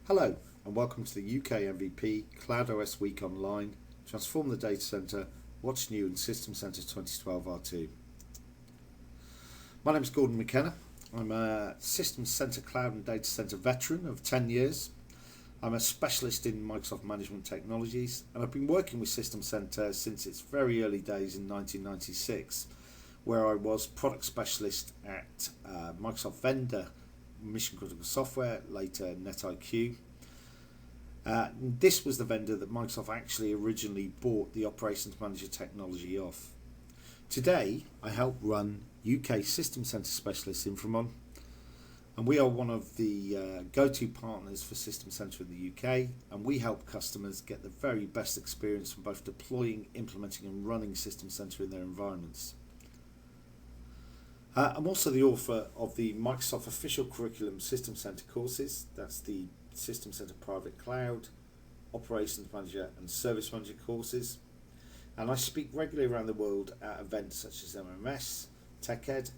Hello and welcome to the UK MVP Cloud OS Week Online, Transform the Data Centre, What's New in System Centre 2012 R2. My name is Gordon McKenna. I'm a System Centre Cloud and Data Centre veteran of 10 years. I'm a specialist in Microsoft Management Technologies and I've been working with System Centre since its very early days in 1996, where I was product specialist at Microsoft Vendor Mission Critical Software, later NetIQ. This was the vendor that Microsoft actually originally bought the Operations Manager technology off. Today, I help run UK System Centre Specialists Inframon, and we are one of the go-to partners for System Centre in the UK, and we help customers get the very best experience from both deploying, implementing and running System Centre in their environments. I'm also the author of the Microsoft Official Curriculum System Centre courses. That's the System Centre Private Cloud, Operations Manager and Service Manager courses. And I speak regularly around the world at events such as MMS, TechEd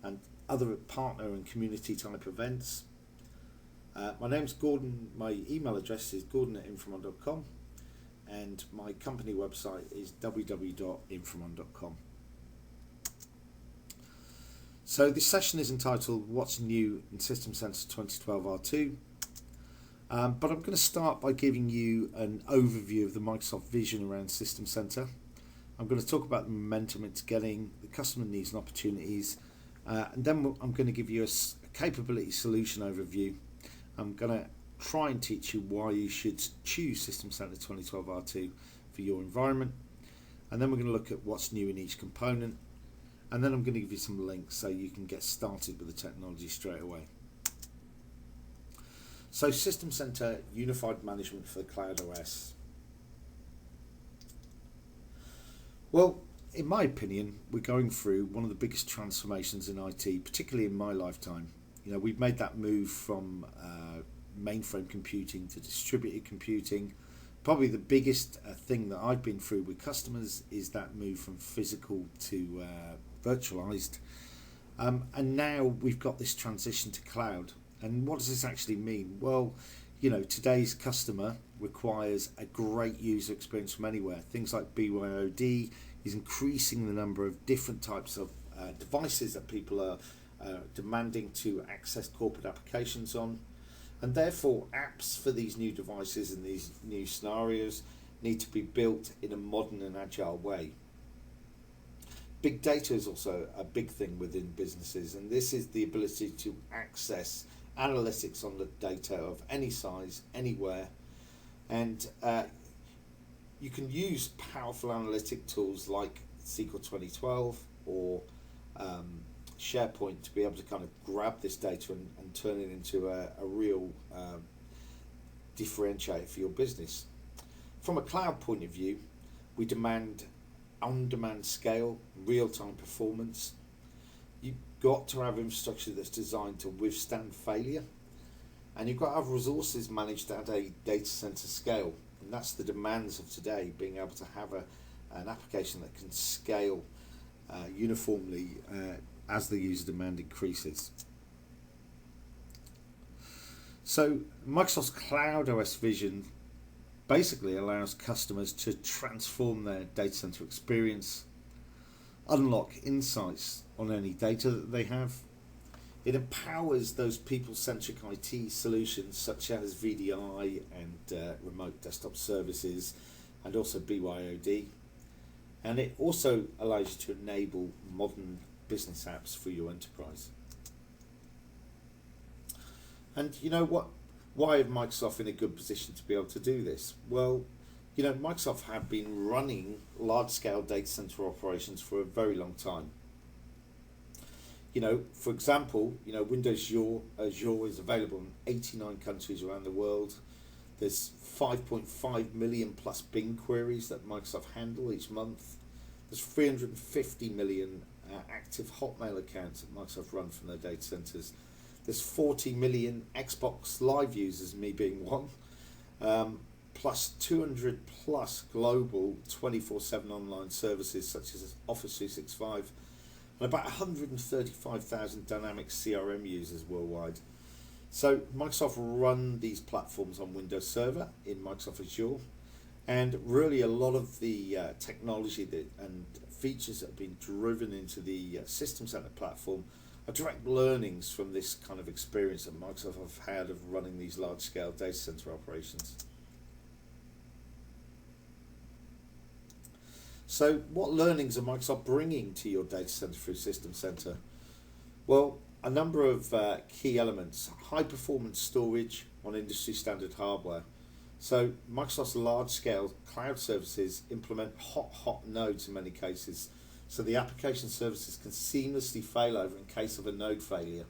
and other partner and community type events. My name's Gordon, my email address is gordon@inframon.com and my company website is www.inframon.com. So this session is entitled What's New in System Centre 2012 R2, but I'm going to start by giving you an overview of the Microsoft vision around System Centre. I'm going to talk about the momentum it's getting, the customer needs and opportunities, and then I'm going to give you a capability solution overview. I'm going to try and teach you why you should choose System Centre 2012 R2 for your environment, and then we're going to look at what's new in each component. And then I'm going to give you some links so you can get started with the technology straight away. So System Centre Unified Management for the Cloud OS. Well, in my opinion, we're going through one of the biggest transformations in IT, particularly in my lifetime. You know, we've made that move from mainframe computing to distributed computing. Probably the biggest thing that I've been through with customers is that move from physical to virtualized, and now we've got this transition to cloud. And what does this actually mean? Well, you know, today's customer requires a great user experience from anywhere. Things like BYOD is increasing the number of different types of devices that people are demanding to access corporate applications on, and therefore apps for these new devices and these new scenarios need to be built in a modern and agile way. Big data is also a big thing within businesses, and this is the ability to access analytics on the data of any size, anywhere, and you can use powerful analytic tools like SQL 2012 or SharePoint to be able to kind of grab this data and turn it into a real differentiator for your business. From a cloud point of view, we demand on-demand scale, real-time performance. You've got to have infrastructure that's designed to withstand failure, and you've got to have resources managed at a data center scale, and that's the demands of today, being able to have an application that can scale uniformly as the user demand increases. So Microsoft's Cloud OS vision basically allows customers to transform their data center experience, unlock insights on any data that they have. It empowers those people-centric IT solutions such as VDI and remote desktop services and also BYOD. And it also allows you to enable modern business apps for your enterprise. And you know what? Why is Microsoft in a good position to be able to do this? Well, you know, Microsoft have been running large-scale data center operations for a very long time. You know, for example, you know, Windows Azure is available in 89 countries around the world. There's 5.5 million plus Bing queries that Microsoft handle each month. There's 350 million active Hotmail accounts that Microsoft run from their data centers. There's 40 million Xbox Live users, me being one, plus 200 plus global 24/7 online services such as Office 365, and about 135,000 Dynamics CRM users worldwide. So Microsoft run these platforms on Windows Server in Microsoft Azure, and really a lot of the technology and features that have been driven into the System Center platform are direct learnings from this kind of experience that Microsoft have had of running these large-scale data center operations. So what learnings are Microsoft bringing to your data center through System Center? Well, a number of key elements. High performance storage on industry standard hardware. So Microsoft's large scale cloud services implement hot nodes in many cases. So the application services can seamlessly fail over in case of a node failure.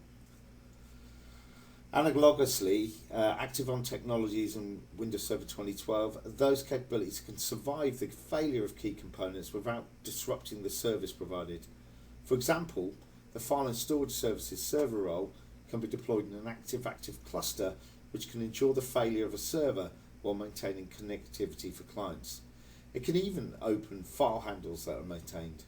Analogously, active on technologies in Windows Server 2012, those capabilities can survive the failure of key components without disrupting the service provided. For example, the file and storage services server role can be deployed in an active cluster, which can ensure the failure of a server while maintaining connectivity for clients. It can even open file handles that are maintained.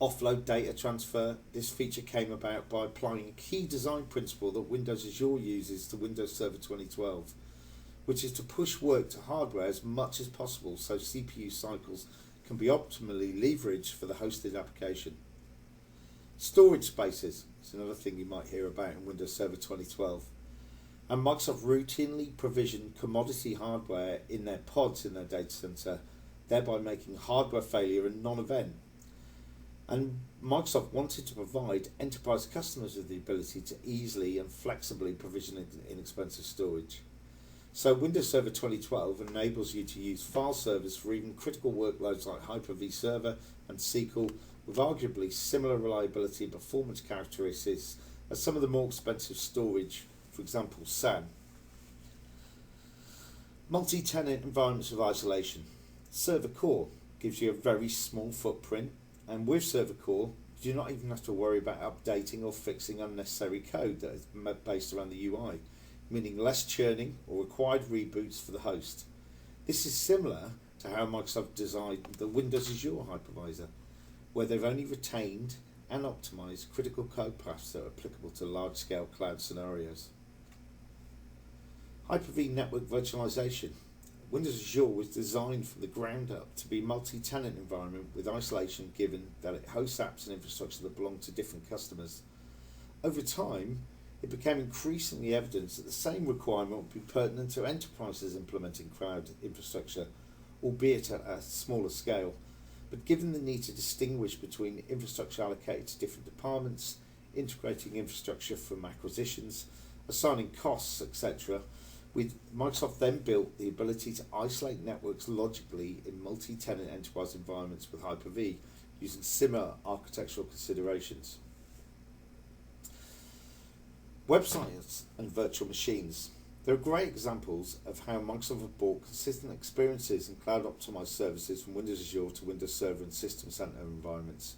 Offload data transfer. This feature came about by applying a key design principle that Windows Azure uses to Windows Server 2012, which is to push work to hardware as much as possible so CPU cycles can be optimally leveraged for the hosted application. Storage spaces is another thing you might hear about in Windows Server 2012. And Microsoft routinely provision commodity hardware in their pods in their data center, thereby making hardware failure a non-event. And Microsoft wanted to provide enterprise customers with the ability to easily and flexibly provision inexpensive storage. So Windows Server 2012 enables you to use file servers for even critical workloads like Hyper-V Server and SQL, with arguably similar reliability and performance characteristics as some of the more expensive storage, for example SAN. Multi-tenant environments with isolation. Server Core gives you a very small footprint, and with Server Core you do not even have to worry about updating or fixing unnecessary code that is based around the UI, meaning less churning or required reboots for the host. This is similar to how Microsoft designed the Windows Azure hypervisor, where they've only retained and optimized critical code paths that are applicable to large-scale cloud scenarios. Hyper-V network virtualization. Windows Azure was designed from the ground up to be a multi-tenant environment with isolation, given that it hosts apps and infrastructure that belong to different customers. Over time, it became increasingly evident that the same requirement would be pertinent to enterprises implementing cloud infrastructure, albeit at a smaller scale. But given the need to distinguish between infrastructure allocated to different departments, integrating infrastructure from acquisitions, assigning costs, etc., Microsoft then built the ability to isolate networks logically in multi-tenant enterprise environments with Hyper-V, using similar architectural considerations. Websites and virtual machines. There are great examples of how Microsoft have brought consistent experiences in cloud optimized services from Windows Azure to Windows Server and System Center environments.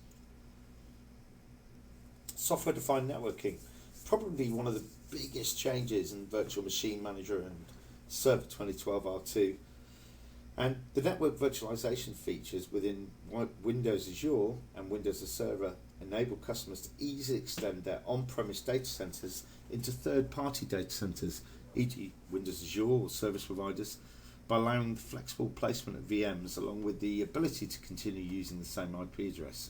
Software-defined networking. Probably one of the biggest changes in Virtual Machine Manager and Server 2012 R2. And the network virtualization features within Windows Azure and Windows Server enable customers to easily extend their on-premise data centers into third-party data centers, e.g. Windows Azure or service providers, by allowing the flexible placement of VMs along with the ability to continue using the same IP address.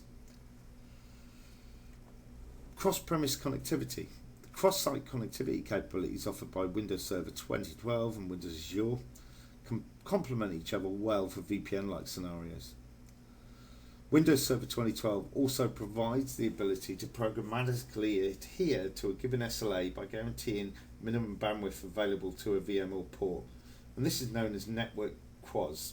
Cross-premise connectivity. The cross-site connectivity capabilities offered by Windows Server 2012 and Windows Azure can complement each other well for VPN-like scenarios. Windows Server 2012 also provides the ability to programmatically adhere to a given SLA by guaranteeing minimum bandwidth available to a VM or port, and this is known as Network QoS.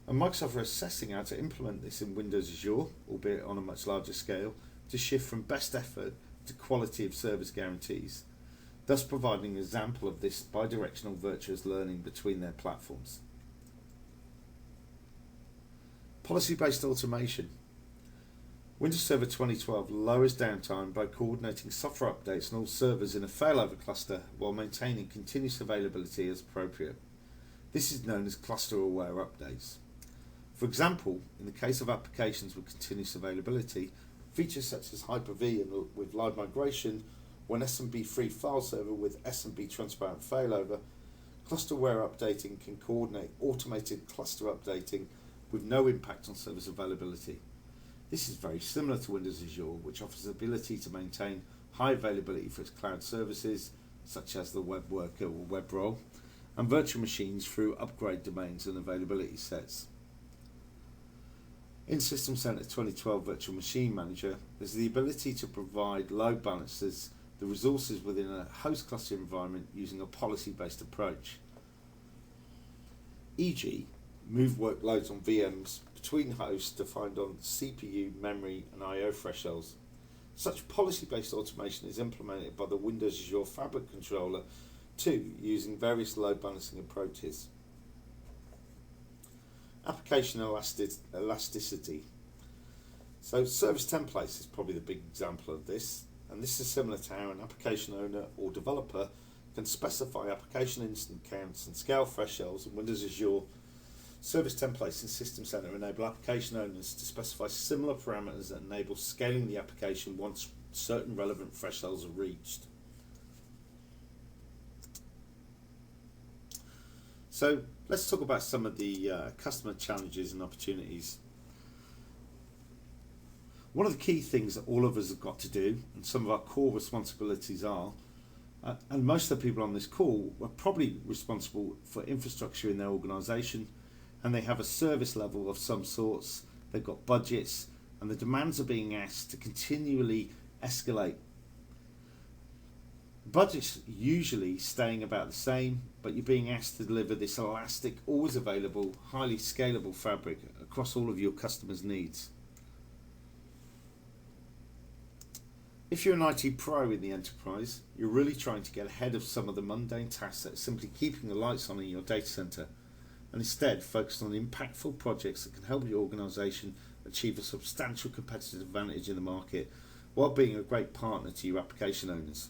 And Microsoft are assessing how to implement this in Windows Azure, albeit on a much larger scale, to shift from best effort to quality of service guarantees, thus providing an example of this bidirectional virtuous learning between their platforms. Policy-based automation. Windows Server 2012 lowers downtime by coordinating software updates on all servers in a failover cluster while maintaining continuous availability as appropriate. This is known as cluster-aware updates. For example, in the case of applications with continuous availability, features such as Hyper-V with live migration or an SMB-free file server with SMB transparent failover, cluster-aware updating can coordinate automated cluster updating with no impact on service availability. This is very similar to Windows Azure, which offers the ability to maintain high availability for its cloud services, such as the web worker or web role, and virtual machines through upgrade domains and availability sets. In System Center 2012 Virtual Machine Manager, there's the ability to provide load balancers the resources within a host cluster environment using a policy-based approach. E.g., move workloads on VMs between hosts defined on CPU, memory, and I/O thresholds. Such policy-based automation is implemented by the Windows Azure Fabric Controller too, using various load balancing approaches. Application elasticity. So service templates is probably the big example of this, and this is similar to how an application owner or developer can specify application instance counts and scale thresholds in Windows Azure. Service templates in System Center enable application owners to specify similar parameters that enable scaling the application once certain relevant thresholds are reached. So let's talk about some of the customer challenges and opportunities. One of the key things that all of us have got to do, and some of our core responsibilities are, and most of the people on this call are probably responsible for infrastructure in their organisation, and they have a service level of some sorts, they've got budgets, and the demands are being asked to continually escalate. Budgets usually staying about the same, but you're being asked to deliver this elastic, always available, highly scalable fabric across all of your customers' needs. If you're an IT pro in the enterprise, you're really trying to get ahead of some of the mundane tasks that are simply keeping the lights on in your data center, and instead focus on impactful projects that can help your organisation achieve a substantial competitive advantage in the market while being a great partner to your application owners.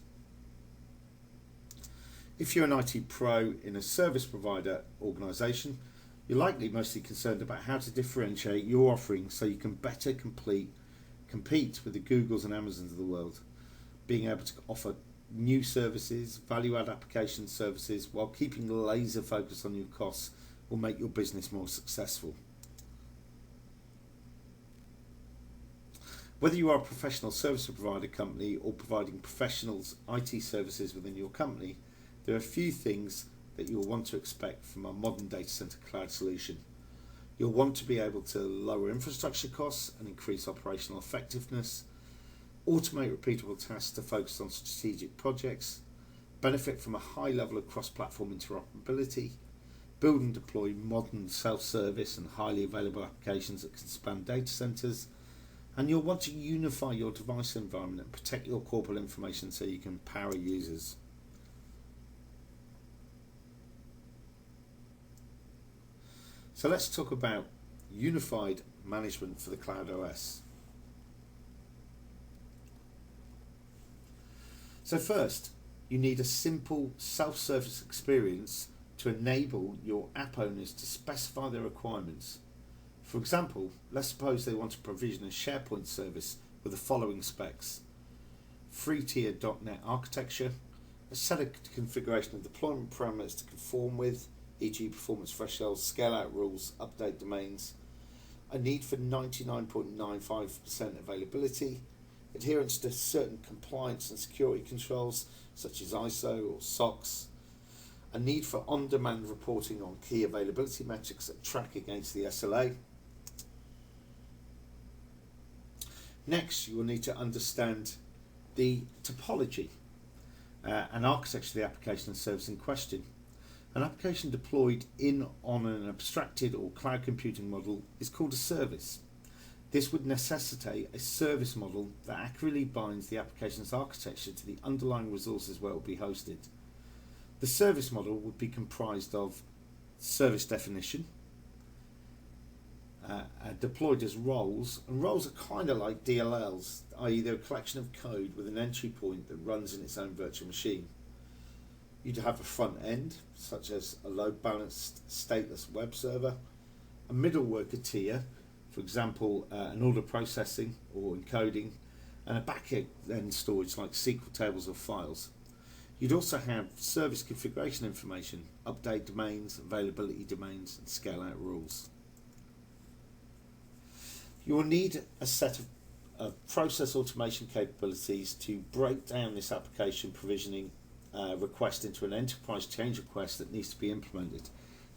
If you're an IT pro in a service provider organisation, you're likely mostly concerned about how to differentiate your offering so you can better compete with the Googles and Amazons of the world, being able to offer new services, value-add application services, while keeping the laser focus on your costs will make your business more successful. Whether you are a professional service provider company or providing professionals IT services within your company, there are a few things that you'll want to expect from a modern data center cloud solution. You'll want to be able to lower infrastructure costs and increase operational effectiveness, automate repeatable tasks to focus on strategic projects, benefit from a high level of cross-platform interoperability, build and deploy modern self-service and highly available applications that can span data centers, and you'll want to unify your device environment and protect your corporate information so you can power users. So let's talk about unified management for the Cloud OS. So first, you need a simple self-service experience to enable your app owners to specify their requirements. For example, let's suppose they want to provision a SharePoint service with the following specs: 3-tier .NET architecture, a set of configuration of deployment parameters to conform with, e.g. performance thresholds, scale out rules, update domains, a need for 99.95% availability, adherence to certain compliance and security controls such as ISO or SOX, a need for on-demand reporting on key availability metrics that track against the SLA. Next, you will need to understand the topology and architecture of the application and service in question. An application deployed on an abstracted or cloud computing model is called a service. This would necessitate a service model that accurately binds the application's architecture to the underlying resources where it will be hosted. The service model would be comprised of service definition, deployed as roles, and roles are kind of like DLLs, i.e. they're a collection of code with an entry point that runs in its own virtual machine. You'd have a front end, such as a load balanced stateless web server, a middle worker tier, for example, an order processing or encoding, and a back-end storage like SQL tables or files. You'd also have service configuration information, update domains, availability domains, and scale out rules. You will need a set of process automation capabilities to break down this application provisioning request into an enterprise change request that needs to be implemented.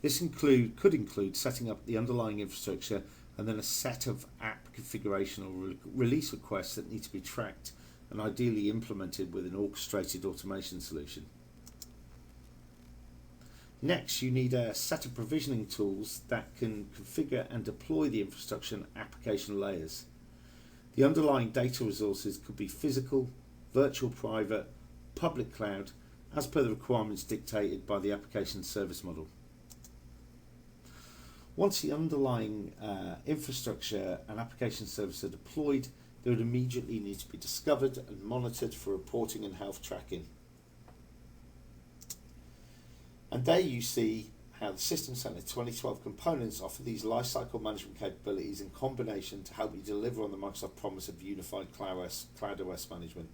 This could include setting up the underlying infrastructure and then a set of app configuration or release requests that need to be tracked and ideally implemented with an orchestrated automation solution. Next, you need a set of provisioning tools that can configure and deploy the infrastructure and application layers. The underlying data resources could be physical, virtual private, public cloud, as per the requirements dictated by the application service model. Once the underlying infrastructure and application services are deployed, they would immediately need to be discovered and monitored for reporting and health tracking. And there you see how the System Center 2012 components offer these lifecycle management capabilities in combination to help you deliver on the Microsoft promise of unified Cloud OS management.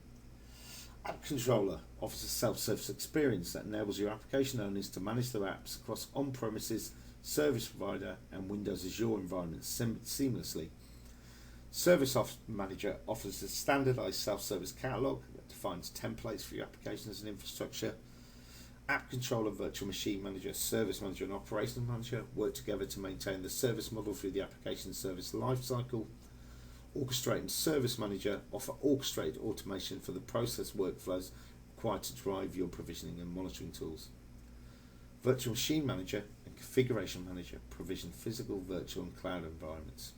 App Controller offers a self-service experience that enables your application owners to manage their apps across on-premises, service provider and Windows Azure environments seamlessly. Service Manager offers a standardized self-service catalog that defines templates for your applications and infrastructure. App Controller, Virtual Machine Manager, Service Manager and Operations Manager work together to maintain the service model through the application service lifecycle. Orchestrate and Service Manager offer orchestrated automation for the process workflows required to drive your provisioning and monitoring tools. Virtual Machine Manager and Configuration Manager provision physical, virtual and cloud environments.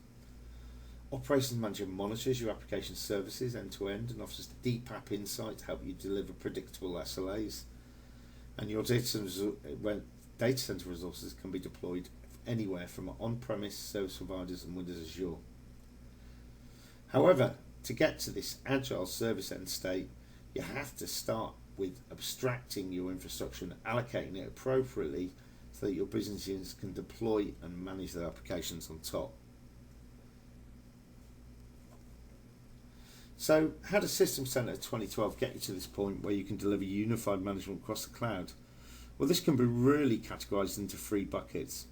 Operations Manager monitors your application services end-to-end and offers deep app insight to help you deliver predictable SLAs. And your data center resources can be deployed anywhere from on-premise service providers and Windows Azure. However, to get to this agile service end state, you have to start with abstracting your infrastructure and allocating it appropriately so that your business units can deploy and manage their applications on top. So how does System Center 2012 get you to this point where you can deliver unified management across the cloud? Well, this can be really categorized into 3 buckets: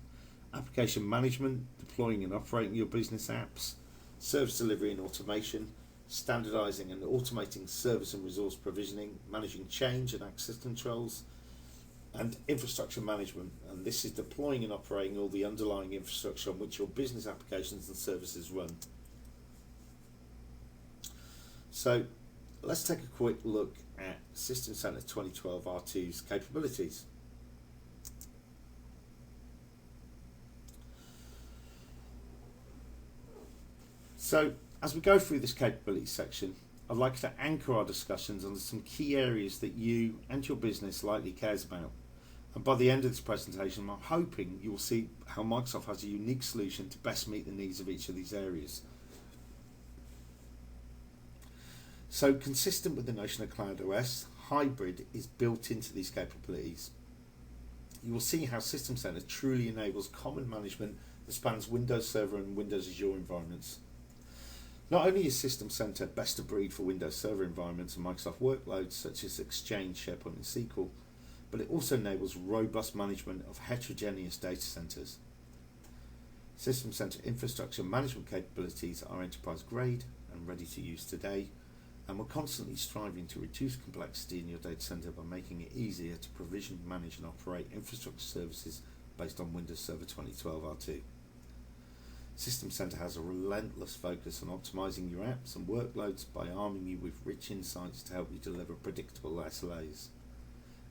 application management, deploying and operating your business apps; service delivery and automation, standardizing and automating service and resource provisioning, managing change and access controls; and infrastructure management, and this is deploying and operating all the underlying infrastructure on which your business applications and services run. So let's take a quick look at System Center 2012 R2's capabilities. So as we go through this capabilities section, I'd like to anchor our discussions on some key areas that you and your business likely cares about. And by the end of this presentation, I'm hoping you will see how Microsoft has a unique solution to best meet the needs of each of these areas. So consistent with the notion of Cloud OS, hybrid is built into these capabilities. You will see how System Center truly enables common management that spans Windows Server and Windows Azure environments. Not only is System Center best of breed for Windows Server environments and Microsoft workloads such as Exchange, SharePoint and SQL, but it also enables robust management of heterogeneous data centers. System Center infrastructure management capabilities are enterprise grade and ready to use today, and we're constantly striving to reduce complexity in your data center by making it easier to provision, manage and operate infrastructure services based on Windows Server 2012 R2. System Center has a relentless focus on optimizing your apps and workloads by arming you with rich insights to help you deliver predictable SLAs.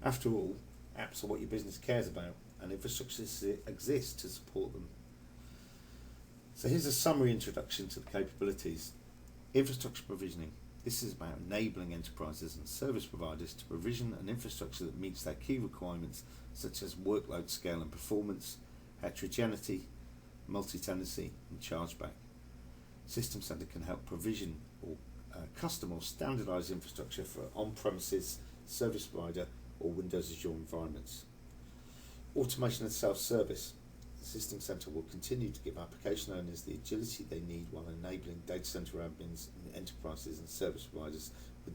After all, apps are what your business cares about, and infrastructure exists to support them. So here's a summary introduction to the capabilities. Infrastructure provisioning. This is about enabling enterprises and service providers to provision an infrastructure that meets their key requirements such as workload scale and performance, heterogeneity, multi-tenancy and chargeback. System Center can help provision or custom or standardized infrastructure for on-premises, service provider or Windows Azure environments. Automation and self-service. System Center will continue to give application owners the agility they need while enabling data center admins and enterprises and service providers with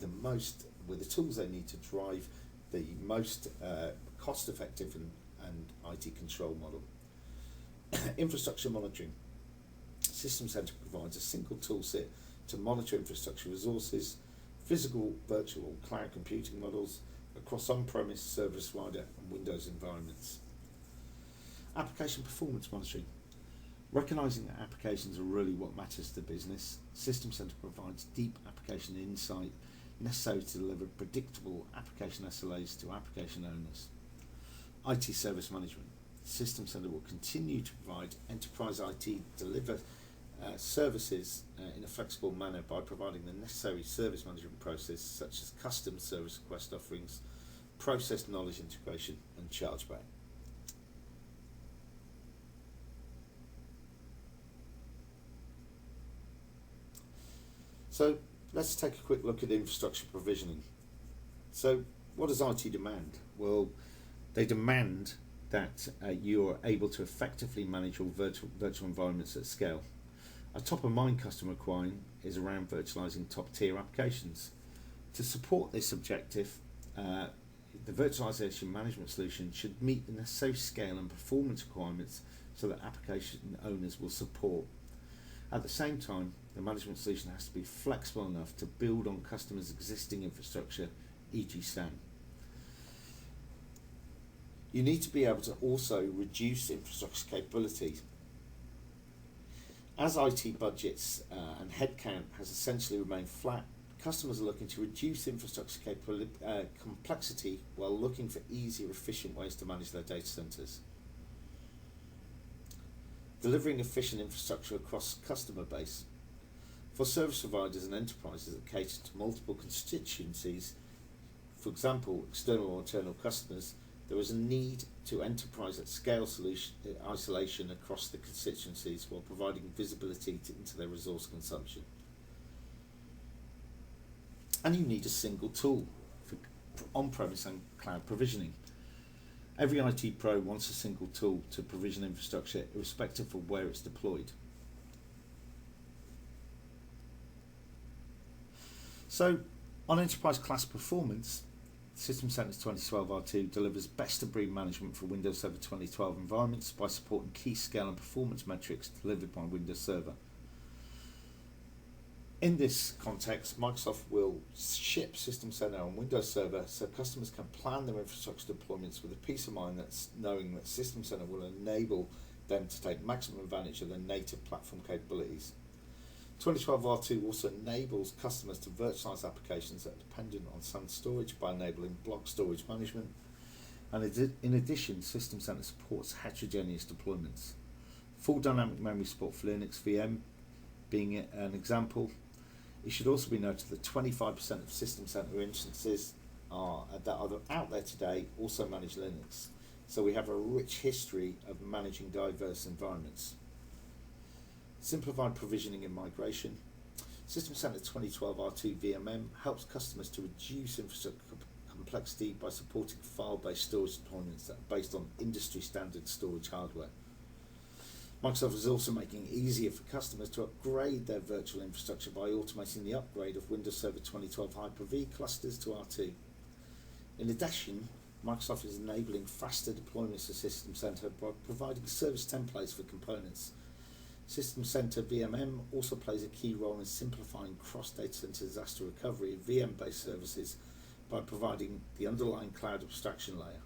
the tools they need to drive the most cost-effective and IT control model. Infrastructure monitoring. System Center provides a single tool set to monitor infrastructure resources, physical, virtual, cloud computing models across on-premise, service provider, and Windows environments. Application performance monitoring. Recognizing that applications are really what matters to business, System Center provides deep application insight necessary to deliver predictable application SLAs to application owners. IT service management. System Center will continue to provide enterprise IT deliver services in a flexible manner by providing the necessary service management process such as custom service request offerings, process knowledge integration, and chargeback. So let's take a quick look at infrastructure provisioning. So what does IT demand? Well, they demand that you are able to effectively manage your virtual environments at scale. A top-of-mind customer requirement is around virtualizing top-tier applications. To support this objective, the virtualization management solution should meet the necessary scale and performance requirements so that application owners will support. At the same time, the management solution has to be flexible enough to build on customers' existing infrastructure, e.g. SAN. You need to be able to also reduce infrastructure capability. As IT budgets and headcount has essentially remained flat, customers are looking to reduce infrastructure complexity while looking for easier, efficient ways to manage their data centers. Delivering efficient infrastructure across customer base. For service providers and enterprises that cater to multiple constituencies, for example, external or internal customers, there is a need to enterprise at scale isolation across the constituencies while providing visibility into their resource consumption. And you need a single tool for on-premise and cloud provisioning. Every IT pro wants a single tool to provision infrastructure irrespective of where it's deployed. So, on enterprise class performance, System Center's 2012 R2 delivers best-of-breed management for Windows Server 2012 environments by supporting key scale and performance metrics delivered by Windows Server. In this context, Microsoft will ship System Center on Windows Server so customers can plan their infrastructure deployments with a peace of mind that's knowing that System Center will enable them to take maximum advantage of their native platform capabilities. 2012 R2 also enables customers to virtualize applications that are dependent on SAN storage by enabling block storage management. And in addition, System Center supports heterogeneous deployments. Full dynamic memory support for Linux VM being an example. It should also be noted that 25% of System Center instances that are out there today also manage Linux. So we have a rich history of managing diverse environments. Simplified provisioning and migration. System Center 2012 R2 VMM helps customers to reduce infrastructure complexity by supporting file-based storage deployments that are based on industry standard storage hardware. Microsoft is also making it easier for customers to upgrade their virtual infrastructure by automating the upgrade of Windows Server 2012 Hyper-V clusters to R2. In addition, Microsoft is enabling faster deployments of System Center by providing service templates for components. System Center VMM also plays a key role in simplifying cross-data center disaster recovery of VM-based services by providing the underlying cloud abstraction layer.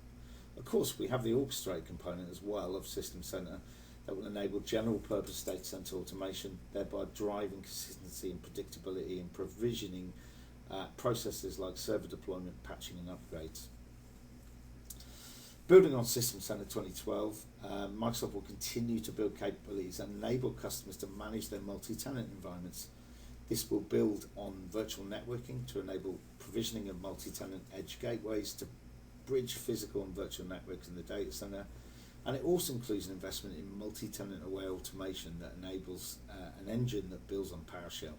Of course, we have the orchestrate component as well of System Center that will enable general-purpose data center automation, thereby driving consistency and predictability in provisioning processes like server deployment, patching, and upgrades. Building on System Center 2012, Microsoft will continue to build capabilities and enable customers to manage their multi-tenant environments. This will build on virtual networking to enable provisioning of multi-tenant edge gateways to bridge physical and virtual networks in the data center. And it also includes an investment in multi-tenant aware automation that enables an engine that builds on PowerShell.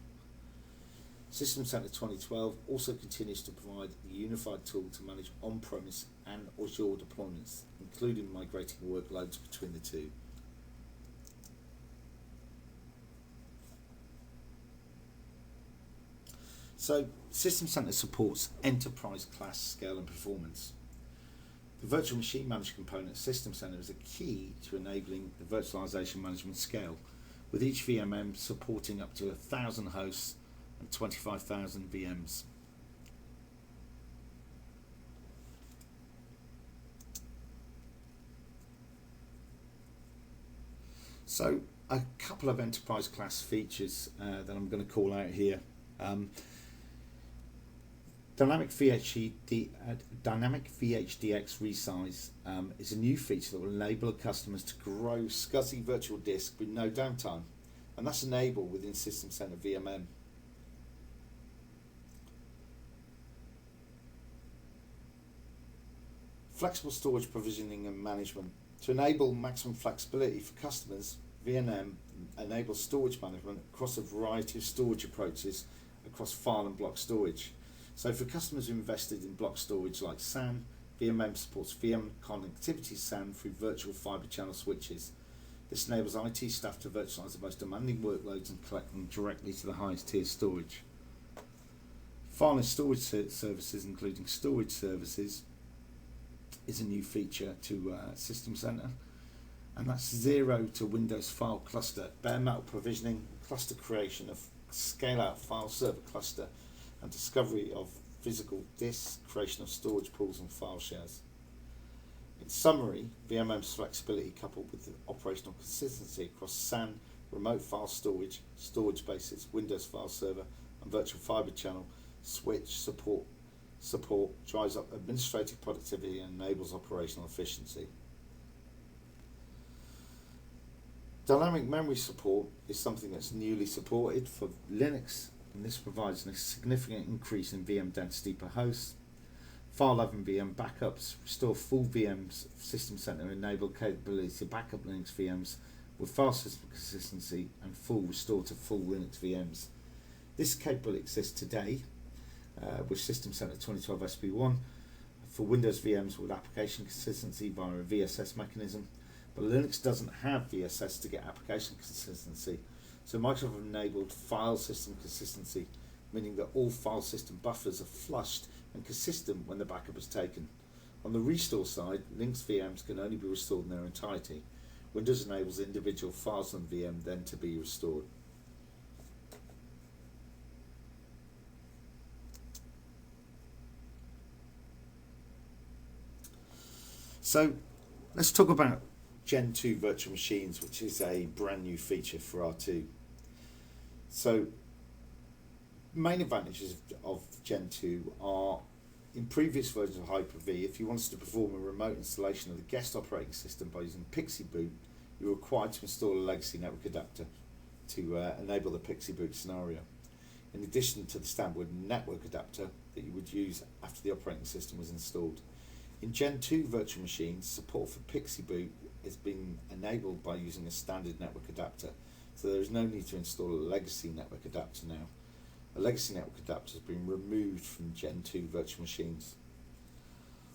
System Center 2012 also continues to provide a unified tool to manage on-premise and Azure deployments, including migrating workloads between the two. So System Center supports enterprise class scale and performance. The virtual machine manager component of System Center is a key to enabling the virtualization management scale, with each VMM supporting up to 1,000 hosts and 25,000 VMs. So a couple of enterprise class features that I'm going to call out here. Dynamic VHDX resize is a new feature that will enable customers to grow SCSI virtual disk with no downtime, and that's enabled within System Center VMM. Flexible storage provisioning and management. To enable maximum flexibility for customers, VMM enables storage management across a variety of storage approaches across file and block storage. So for customers who invested in block storage like SAN, VMM supports VM connectivity SAN through virtual fiber channel switches. This enables IT staff to virtualize the most demanding workloads and collect them directly to the highest tier storage. File and storage services, including storage services, is a new feature to System Center, and that's zero to Windows file cluster, bare metal provisioning, cluster creation of scale out file server cluster, and discovery of physical disks, creation of storage pools and file shares. In summary, VMM's flexibility coupled with the operational consistency across SAN, remote file storage, storage bases, Windows file server and virtual fiber channel switch support drives up administrative productivity and enables operational efficiency. Dynamic memory support is something that's newly supported for Linux, and this provides a significant increase in VM density per host. File 11 VM backups restore full VMs. System Center enable capability to backup Linux VMs with file system consistency and full restore to full Linux VMs. This capability exists today with System Center 2012 SP1 for Windows VMs with application consistency via a VSS mechanism, but Linux doesn't have VSS to get application consistency. So Microsoft have enabled file system consistency, meaning that all file system buffers are flushed and consistent when the backup is taken. On the restore side, Linux VMs can only be restored in their entirety. Windows enables individual files on the VM then to be restored. So let's talk about Gen 2 virtual machines, which is a brand new feature for R2. So main advantages of Gen 2 are, in previous versions of Hyper-V, if you wanted to perform a remote installation of the guest operating system by using Pixie Boot, you were required to install a legacy network adapter to enable the Pixie Boot scenario, in addition to the standard network adapter that you would use after the operating system was installed. In Gen 2 virtual machines, support for Pixie Boot has been enabled by using a standard network adapter, so there is no need to install a legacy network adapter now. A legacy network adapter has been removed from Gen 2 virtual machines.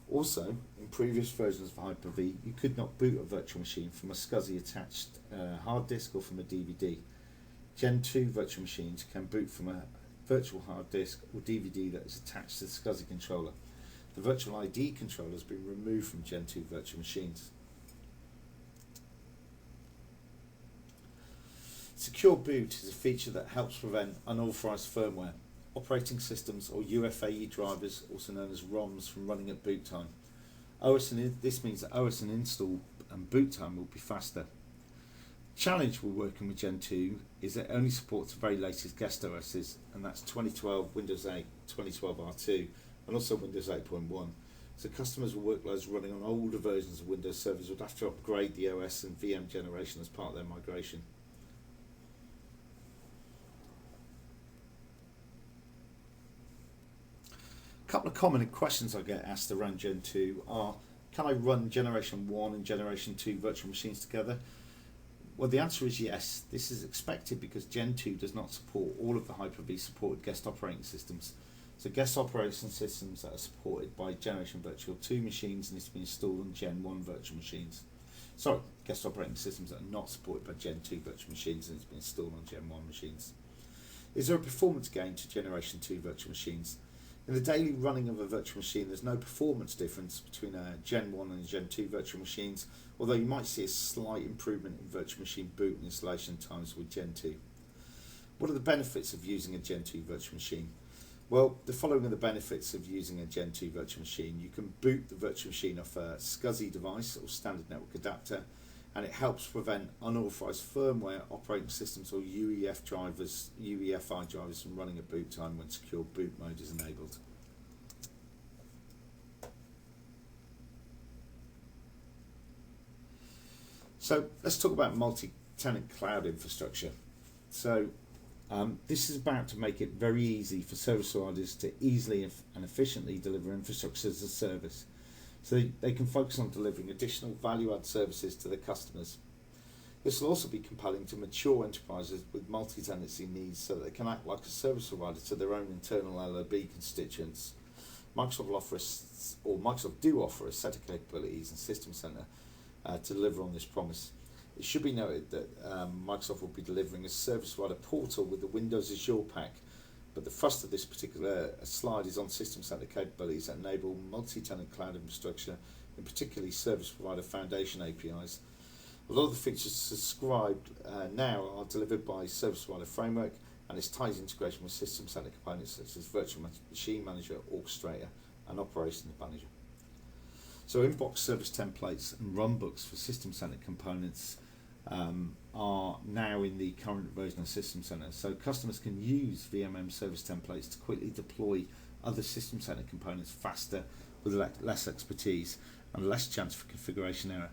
Also, in previous versions of Hyper-V, you could not boot a virtual machine from a SCSI attached hard disk or from a DVD. Gen 2 virtual machines can boot from a virtual hard disk or DVD that is attached to the SCSI controller. The virtual ID controller has been removed from Gen 2 virtual machines. Secure boot is a feature that helps prevent unauthorized firmware, operating systems or UFAE drivers, also known as ROMs, from running at boot time. This means that OS and install and boot time will be faster. Challenge we're working with Gen 2 is that it only supports the very latest guest OSs, and that's 2012 Windows 8, 2012 R2, and also Windows 8.1. So customers with workloads running on older versions of Windows servers would have to upgrade the OS and VM generation as part of their migration. A couple of common questions I get asked around Gen 2 are, can I run Generation 1 and Generation 2 virtual machines together? Well, the answer is yes. This is expected because Gen 2 does not support all of the Hyper-V supported guest operating systems. So guest operating systems that are supported by Generation Virtual 2 machines need to be installed on Gen 1 virtual machines. Sorry, guest operating systems that are not supported by Gen 2 virtual machines need to be installed on Gen 1 machines. Is there a performance gain to Generation 2 virtual machines? In the daily running of a virtual machine, there's no performance difference between a Gen 1 and a Gen 2 virtual machines, although you might see a slight improvement in virtual machine boot and installation times with Gen 2. What are the benefits of using a Gen 2 virtual machine? Well, the following are the benefits of using a Gen 2 virtual machine. You can boot the virtual machine off a SCSI device or standard network adapter, and it helps prevent unauthorized firmware, operating systems or UEFI drivers from running at boot time when secure boot mode is enabled. So let's talk about multi-tenant cloud infrastructure. So this is about to make it very easy for service providers to easily and efficiently deliver infrastructure as a service, so they can focus on delivering additional value-add services to their customers. This will also be compelling to mature enterprises with multi-tenancy needs, so that they can act like a service provider to their own internal LOB constituents. Microsoft do offer a set of capabilities and System Center to deliver on this promise. It should be noted that Microsoft will be delivering a service provider portal with the Windows Azure pack, but the thrust of this particular slide is on System Center capabilities that enable multi-tenant cloud infrastructure, and particularly service provider foundation APIs. A lot of the features subscribed now are delivered by Service Provider Framework, and its tight integration with System Center components such as Virtual Machine Manager, Orchestrator, and Operations Manager. So inbox service templates and runbooks for System Center components are now in the current version of System Center. So customers can use VMM service templates to quickly deploy other System Center components faster with less expertise and less chance for configuration error.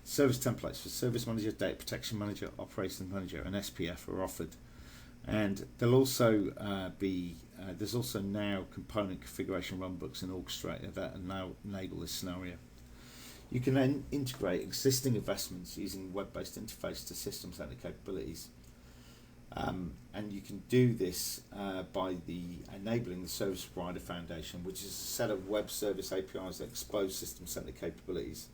Service templates for Service Manager, Data Protection Manager, Operations Manager, and SPF are offered. And there'll also there's also now component configuration runbooks in Orchestrator that now enable this scenario. You can then integrate existing investments using web-based interface to System Center capabilities. And you can do this by enabling the Service Provider Foundation, which is a set of web service APIs that expose System Center capabilities.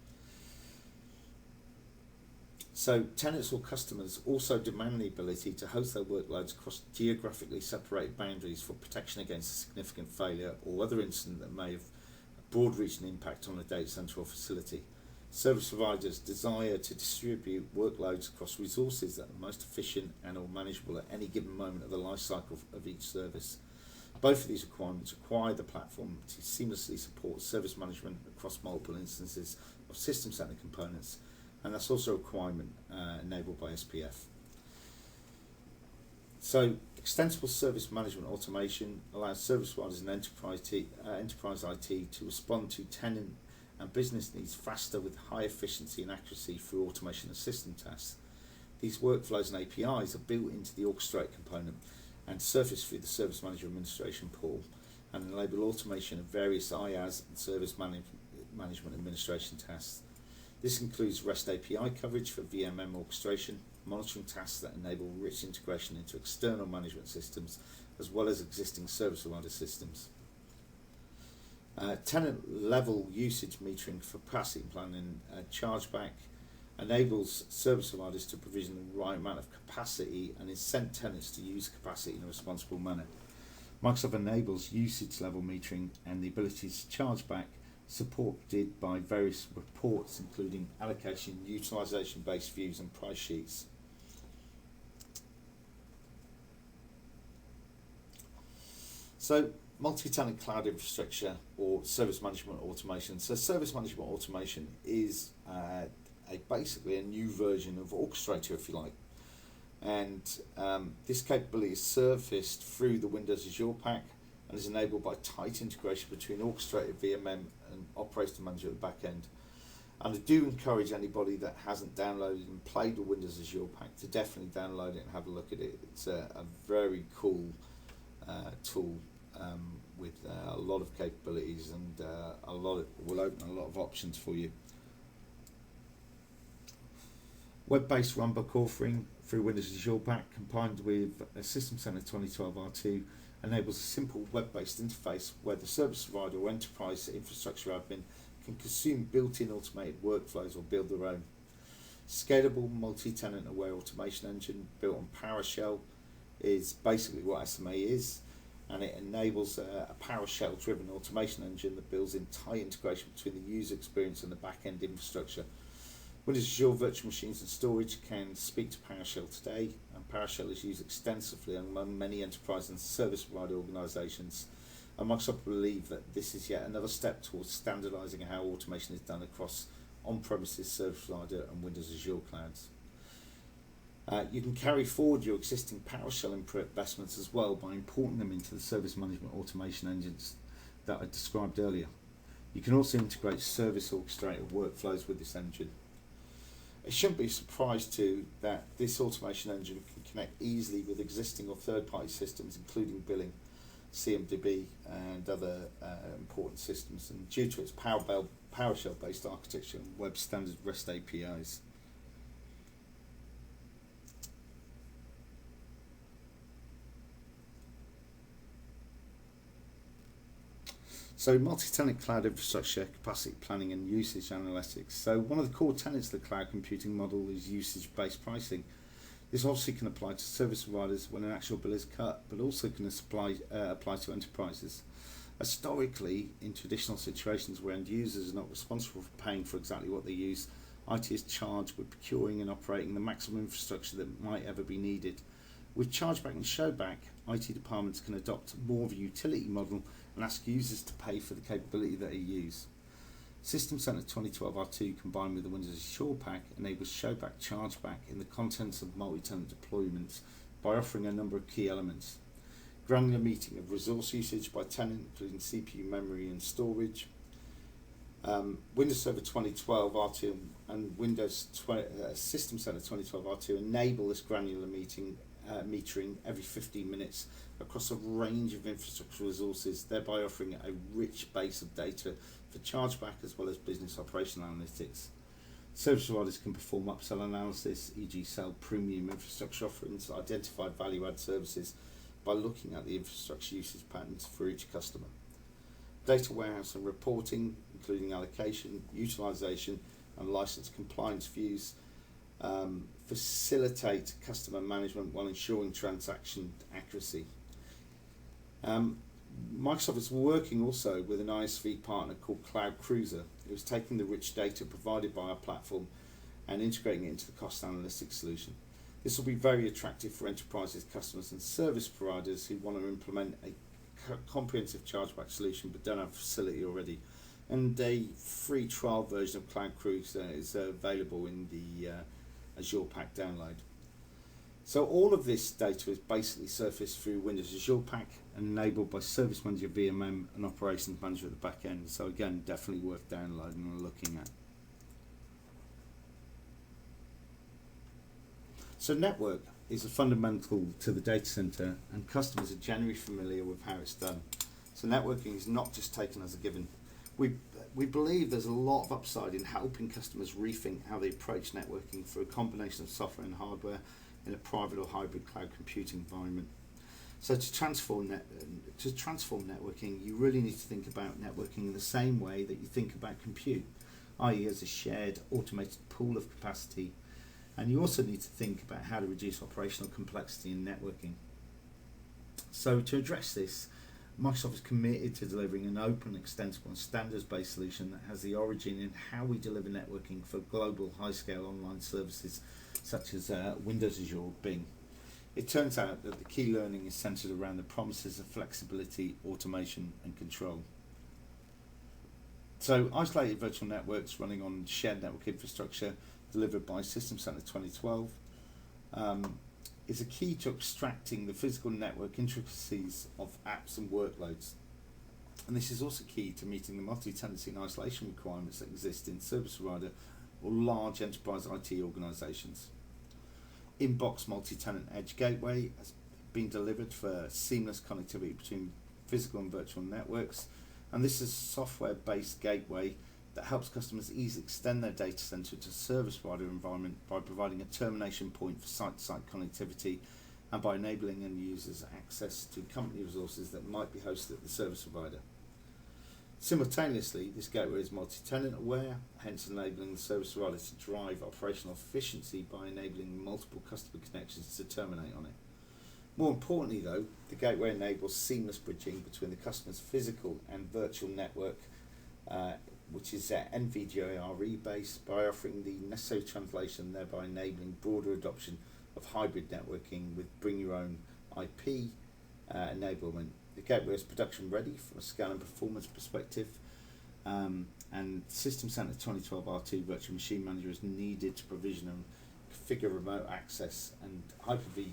So tenants or customers also demand the ability to host their workloads across geographically separated boundaries for protection against a significant failure or other incident that may have a broad-reaching impact on a data center or facility. Service providers desire to distribute workloads across resources that are most efficient and or manageable at any given moment of the life cycle of each service. Both of these requirements require the platform to seamlessly support service management across multiple instances of System Center components, and that's also a requirement enabled by SPF. So extensible service management automation allows service providers and enterprise IT to respond to tenant and business needs faster with high efficiency and accuracy through automation and system tests. These workflows and APIs are built into the Orchestrate component and surface through the Service Manager Administration pool, and enable automation of various IaaS and service management administration tasks. This includes REST API coverage for VMM orchestration, monitoring tasks that enable rich integration into external management systems, as well as existing service provider systems. Tenant-level usage metering for capacity planning chargeback enables service providers to provision the right amount of capacity and incent tenants to use capacity in a responsible manner. Microsoft enables usage-level metering and the ability to charge back, supported by various reports including allocation, utilization-based views and price sheets. So multi-tenant cloud infrastructure or service management automation. So service management automation is basically a new version of Orchestrator, if you like. And this capability is surfaced through the Windows Azure pack and is enabled by tight integration between Orchestrator, VMM and Operations Manager at the back end. And I do encourage anybody that hasn't downloaded and played the Windows Azure pack to definitely download it and have a look at it. It's a very cool tool with a lot of capabilities, and will open a lot of options for you. Web-based runbook offering through Windows Azure pack combined with a System Center 2012 R2 enables a simple web-based interface where the service provider or enterprise infrastructure admin can consume built-in automated workflows or build their own. Scalable multi-tenant aware automation engine built on PowerShell is basically what SMA is, and it enables a PowerShell driven automation engine that builds in tight integration between the user experience and the back-end infrastructure. Windows Azure virtual machines and storage can speak to PowerShell today, and PowerShell is used extensively among many enterprise and service provider organizations. And Microsoft believe that this is yet another step towards standardizing how automation is done across on-premises service provider and Windows Azure clouds. You can carry forward your existing PowerShell investments as well by importing them into the service management automation engines that I described earlier. You can also integrate service orchestrator workflows with this engine. It shouldn't be a surprise too that this automation engine can connect easily with existing or third-party systems, including billing, CMDB, and other important systems, and due to its PowerShell-based architecture and web standard REST APIs. So multi-tenant cloud infrastructure, capacity planning and usage analytics. So one of the core tenets of the cloud computing model is usage-based pricing. This obviously can apply to service providers when an actual bill is cut, but also can apply to enterprises. Historically, in traditional situations where end users are not responsible for paying for exactly what they use, IT is charged with procuring and operating the maximum infrastructure that might ever be needed. With chargeback and showback, IT departments can adopt more of a utility model and ask users to pay for the capability that they use. System Center 2012 R2 combined with the Windows Azure pack enables showback chargeback in the contents of multi-tenant deployments by offering a number of key elements. Granular meting of resource usage by tenant, including CPU, memory and storage. Windows Server 2012 R2 and System Center 2012 R2 enable this granular metering every 15 minutes across a range of infrastructure resources, thereby offering a rich base of data for chargeback as well as business operational analytics. Service providers can perform upsell analysis, e.g. sell premium infrastructure offerings, identify value-add services by looking at the infrastructure usage patterns for each customer. Data warehouse and reporting, including allocation, utilization and license compliance views, facilitate customer management while ensuring transaction accuracy. Microsoft is working also with an ISV partner called Cloud Cruiser, who's taking the rich data provided by our platform and integrating it into the cost analytics solution. This will be very attractive for enterprises, customers and service providers who want to implement a comprehensive chargeback solution but don't have a facility already. And a free trial version of Cloud Cruiser is available in the Azure Pack download. So all of this data is basically surfaced through Windows Azure Pack and enabled by Service Manager, VMM and Operations Manager at the back end. So again, definitely worth downloading and looking at. So network is a fundamental to the data center and customers are generally familiar with how it's done. So networking is not just taken as a given. We believe there's a lot of upside in helping customers rethink how they approach networking through a combination of software and hardware in a private or hybrid cloud computing environment. So to transform networking, you really need to think about networking in the same way that you think about compute, i.e. as a shared automated pool of capacity. And you also need to think about how to reduce operational complexity in networking. So to address this, Microsoft is committed to delivering an open, extensible and standards-based solution that has the origin in how we deliver networking for global high-scale online services such as Windows Azure or Bing. It turns out that the key learning is centered around the promises of flexibility, automation and control. So isolated virtual networks running on shared network infrastructure delivered by System Center 2012 is a key to extracting the physical network intricacies of apps and workloads. And this is also key to meeting the multi-tenancy and isolation requirements that exist in service provider or large enterprise IT organizations. Inbox multi-tenant edge gateway has been delivered for seamless connectivity between physical and virtual networks, and this is a software-based gateway that helps customers easily extend their data center to a service provider environment by providing a termination point for site-to-site connectivity and by enabling end users access to company resources that might be hosted at the service provider. Simultaneously, this gateway is multi-tenant aware, hence enabling the service provider to drive operational efficiency by enabling multiple customer connections to terminate on it. More importantly though, the gateway enables seamless bridging between the customer's physical and virtual network, which is NVDIRE based, by offering the necessary translation, thereby enabling broader adoption of hybrid networking with bring your own IP enablement. The gateway is production ready from a scale and performance perspective, and System Center 2012 R2 Virtual Machine Manager is needed to provision and configure remote access and Hyper-V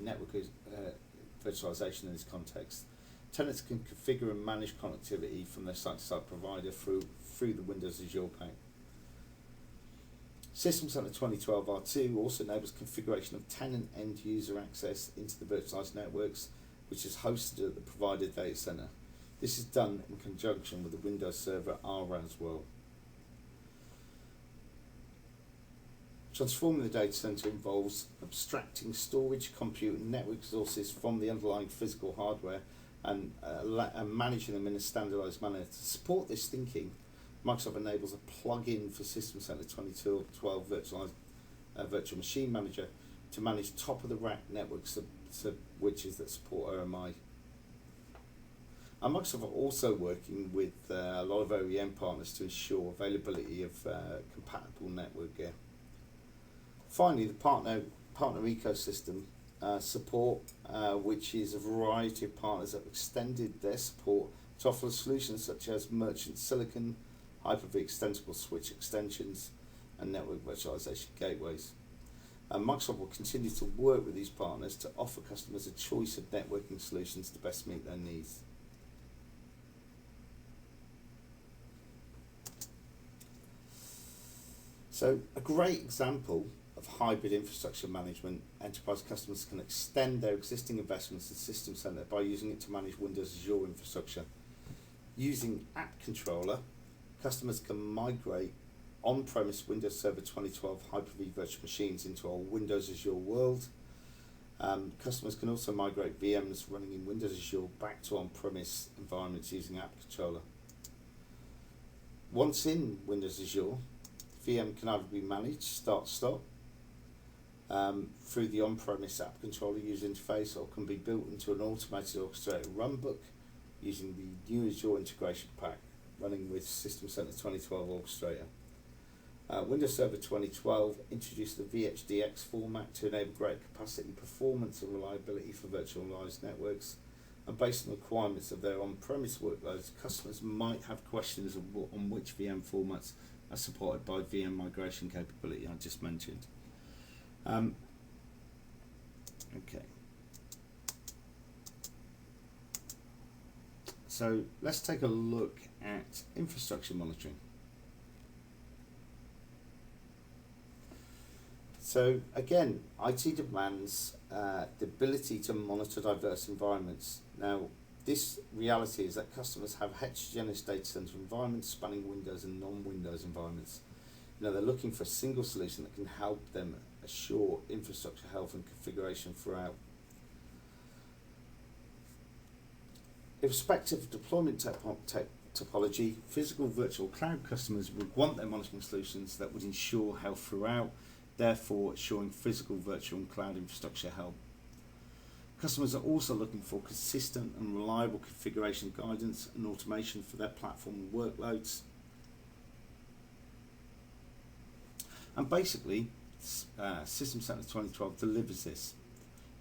network virtualization in this context. Tenants can configure and manage connectivity from their site-to-site provider through the Windows Azure pane. System Center 2012 R2 also enables configuration of tenant end user access into the virtualized networks, which is hosted at the provider data center. This is done in conjunction with the Windows Server R as well. Transforming the data center involves abstracting storage, compute, and network resources from the underlying physical hardware and managing them in a standardized manner. To support this thinking, Microsoft enables a plug-in for System Center 2012 Virtual Machine Manager to manage top-of-the-rack network switches that support OMI. And Microsoft are also working with a lot of OEM partners to ensure availability of compatible network gear. Finally, the partner ecosystem support, which is a variety of partners that have extended their support to offer solutions such as merchant silicon, Hyper-V extensible switch extensions, and network virtualization gateways. Microsoft will continue to work with these partners to offer customers a choice of networking solutions to best meet their needs. So a great example of hybrid infrastructure management, enterprise customers can extend their existing investments in System Center by using it to manage Windows Azure infrastructure. Using App Controller, customers can migrate on-premise Windows Server 2012 Hyper-V virtual machines into our Windows Azure world. Customers can also migrate VMs running in Windows Azure back to on-premise environments using App Controller. Once in Windows Azure, VM can either be managed start-stop through the on-premise App Controller user interface, or can be built into an automated orchestrator runbook using the new Azure integration pack running with System Center 2012 Orchestrator. Windows Server 2012 introduced the VHDX format to enable greater capacity, performance and reliability for virtualized networks. And based on the requirements of their on-premise workloads, customers might have questions on which VM formats are supported by VM migration capability I just mentioned. Okay. So let's take a look at infrastructure monitoring. So again, IT demands the ability to monitor diverse environments. Now, this reality is that customers have heterogeneous data center environments spanning Windows and non-Windows environments. They're looking for a single solution that can help them assure infrastructure health and configuration throughout. Irrespective of deployment topology, physical virtual cloud customers would want their monitoring solutions that would ensure health throughout, therefore ensuring physical virtual and cloud infrastructure health. Customers are also looking for consistent and reliable configuration guidance and automation for their platform and workloads. And basically, System Center 2012 delivers this.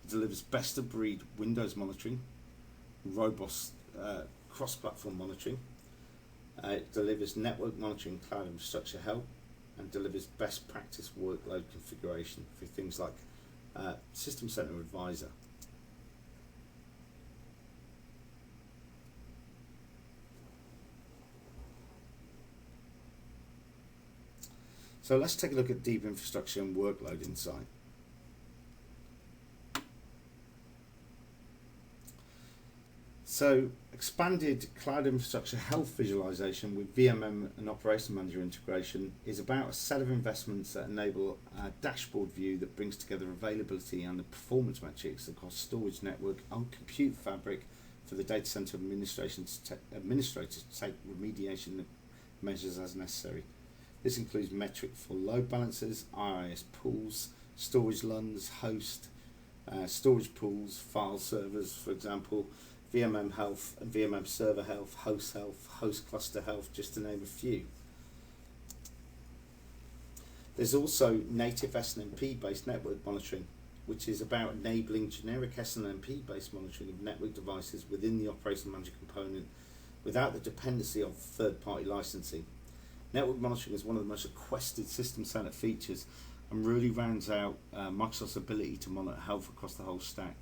It delivers best-of-breed Windows monitoring, robust cross-platform monitoring. It delivers network monitoring, cloud infrastructure help, and delivers best practice workload configuration for things like System Center Advisor. So let's take a look at deep infrastructure and workload insight. So expanded cloud infrastructure health visualization with VMM and Operation Manager integration is about a set of investments that enable a dashboard view that brings together availability and the performance metrics across storage network and compute fabric for the data center administrators to take remediation measures as necessary. This includes metric for load balancers, IIS pools, storage LUNs, host, storage pools, file servers, for example, VMM health and VMM server health, host cluster health, just to name a few. There's also native SNMP based network monitoring, which is about enabling generic SNMP based monitoring of network devices within the Operations Manager component without the dependency of third party licensing. Network monitoring is one of the most requested System Center features and really rounds out Microsoft's ability to monitor health across the whole stack.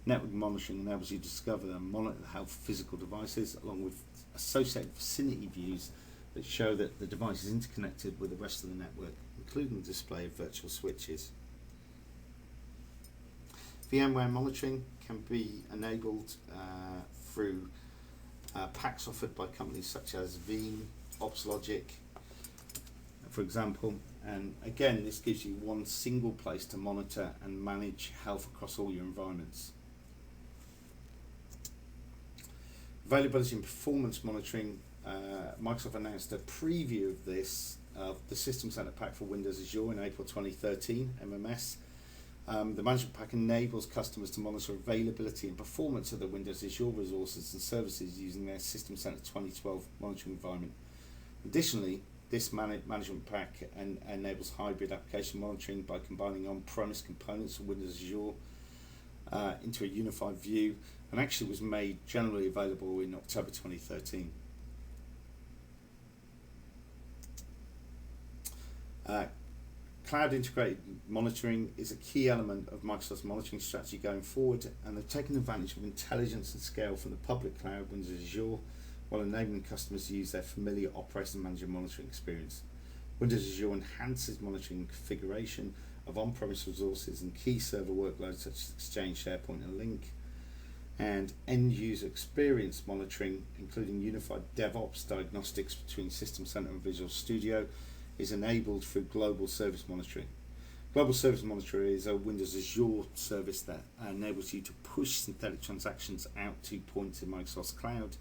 Network monitoring enables you to discover and monitor the health of physical devices along with associated vicinity views that show that the device is interconnected with the rest of the network, including the display of virtual switches. VMware monitoring can be enabled through packs offered by companies such as Veeam, OpsLogic, for example, and again this gives you one single place to monitor and manage health across all your environments. Availability and performance monitoring, Microsoft announced a preview of this, the System Center pack for Windows Azure in April 2013, MMS. The management pack enables customers to monitor availability and performance of the Windows Azure resources and services using their System Center 2012 monitoring environment. Additionally, this management pack enables hybrid application monitoring by combining on-premise components of Windows Azure into a unified view, and actually was made generally available in October 2013. Cloud integrated monitoring is a key element of Microsoft's monitoring strategy going forward, and they've taken advantage of intelligence and scale from the public cloud Windows Azure while enabling customers to use their familiar Operations Manager monitoring experience. Windows Azure enhances monitoring and configuration of on-premise resources and key server workloads such as Exchange, SharePoint and Lync, and end-user experience monitoring, including unified DevOps diagnostics between System Center and Visual Studio, is enabled through Global Service Monitoring. Global Service Monitoring is a Windows Azure service that enables you to push synthetic transactions out to points in Microsoft's cloud,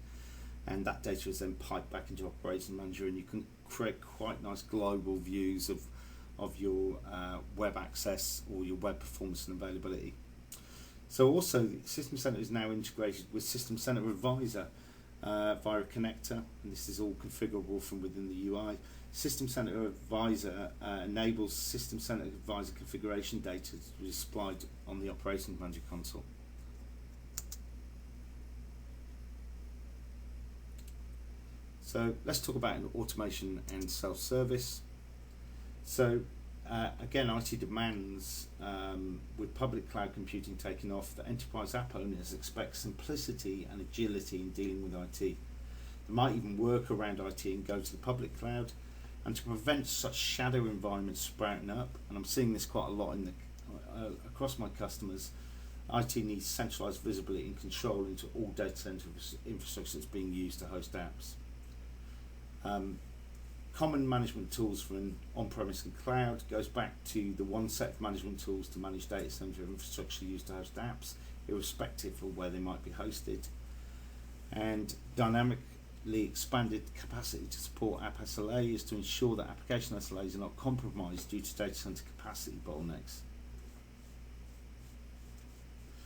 and that data is then piped back into Operations Manager, and you can create quite nice global views of your web access or your web performance and availability. So also, System Center is now integrated with System Center Advisor via a connector, and this is all configurable from within the UI. System Center Advisor enables System Center Advisor configuration data to be displayed on the Operations Manager console. So let's talk about automation and self-service. So again, IT demands, with public cloud computing taking off, that enterprise app owners expect simplicity and agility in dealing with IT. They might even work around IT and go to the public cloud. And to prevent such shadow environments sprouting up, and I'm seeing this quite a lot in across my customers, IT needs centralized visibility and control into all data center infrastructure that's being used to host apps. Common management tools for an on-premise and cloud goes back to the one set of management tools to manage data center infrastructure used to host apps, irrespective of where they might be hosted. And dynamically expanded capacity to support app SLA is to ensure that application SLAs are not compromised due to data center capacity bottlenecks.